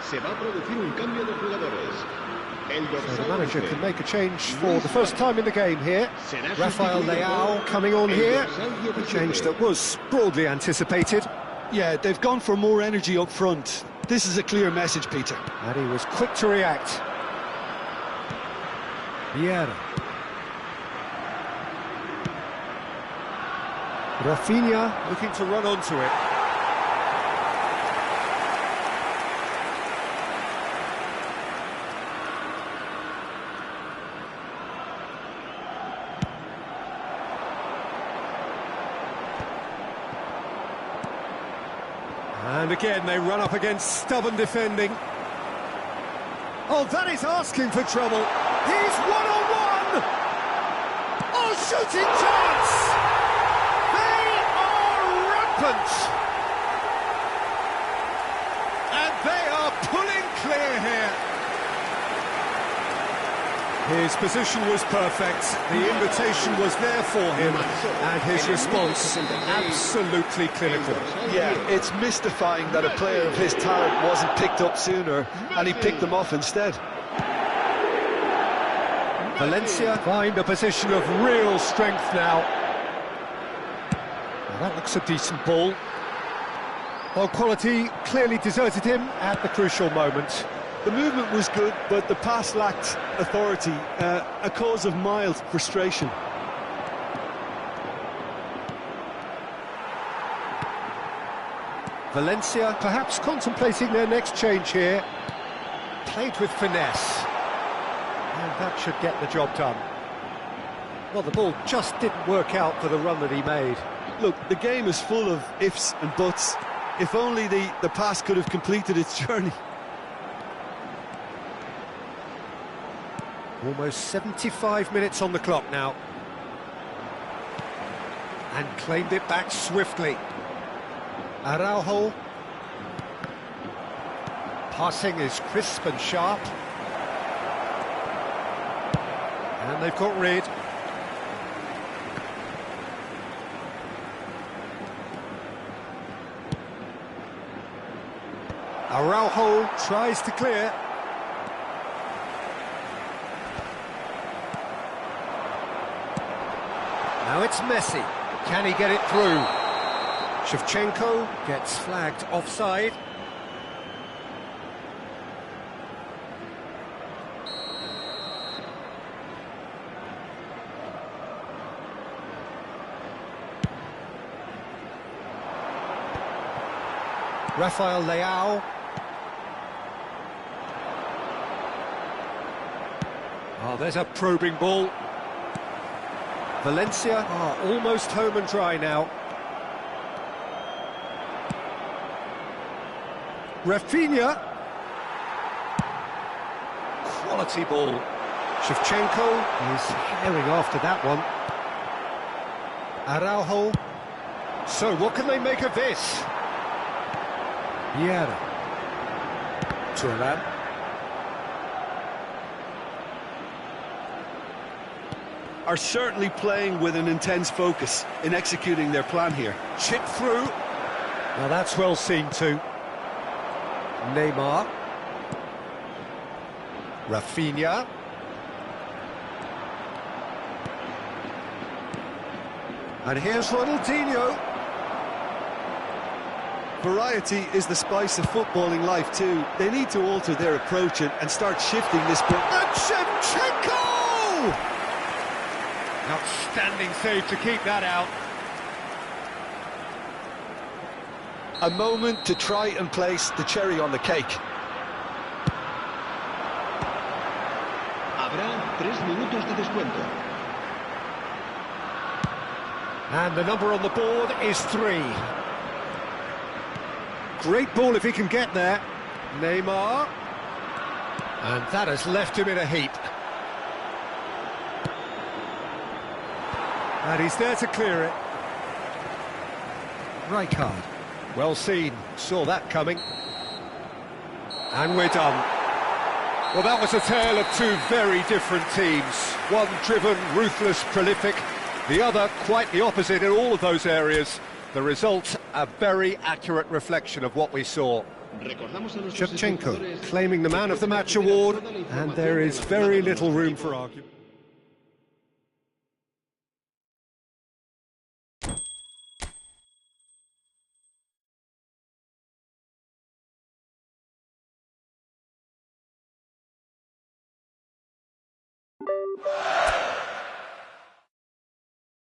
Se va a producir un cambio de jugadores. So the manager can make a change for the first time in the game here. Rafael Leao coming on here. A change that was broadly anticipated. Yeah, they've gone for more energy up front. This is a clear message, Peter. And he was quick to react. Vieira. Rafinha looking to run onto it. And again, they run up against stubborn defending. Oh, that is asking for trouble. He's one-on-one! Oh, shooting chance! They are rampant! And they are pulling clear here. His position was perfect, the invitation was there for him, and his response absolutely clinical. Yeah, it's mystifying that a player of his talent wasn't picked up sooner, and he picked them off instead. Valencia find a position of real strength now. Well, that looks a decent ball. Well, quality clearly deserted him at the crucial moment. The movement was good, but the pass lacked authority, a cause of mild frustration. Valencia perhaps contemplating their next change here. Played with finesse. And that should get the job done. Well, the ball just didn't work out for the run that he made. Look, the game is full of ifs and buts. If only the pass could have completed its journey. Almost 75 minutes on the clock now. And claimed it back swiftly. Araujo. Passing is crisp and sharp. And they've got rid. Araujo tries to clear. Now it's Messi. Can he get it through? Shevchenko gets flagged offside. Rafael Leao. Oh, there's a probing ball. Valencia are almost home and dry now. Rafinha. Quality ball. Shevchenko is herring after that one. Araujo. So what can they make of this? Vieira. Turan. Are certainly playing with an intense focus in executing their plan here. Chip through. Now that's well seen too. Neymar. Rafinha. And here's Ronaldinho. Variety is the spice of footballing life too. They need to alter their approach and start shifting this ball. And Shevchenko! Outstanding save to keep that out. A moment to try and place the cherry on the cake. Habrá 3 minutos de descuento. And the number on the board is 3. Great ball if he can get there. Neymar. And that has left him in a heap. And he's there to clear it. Rijkaard. Well seen. Saw that coming. And we're done. Well, that was a tale of two very different teams. One driven, ruthless, prolific. The other quite the opposite in all of those areas. The result, a very accurate reflection of what we saw. Shevchenko claiming the Man of the Match award, and there is very little room for argument.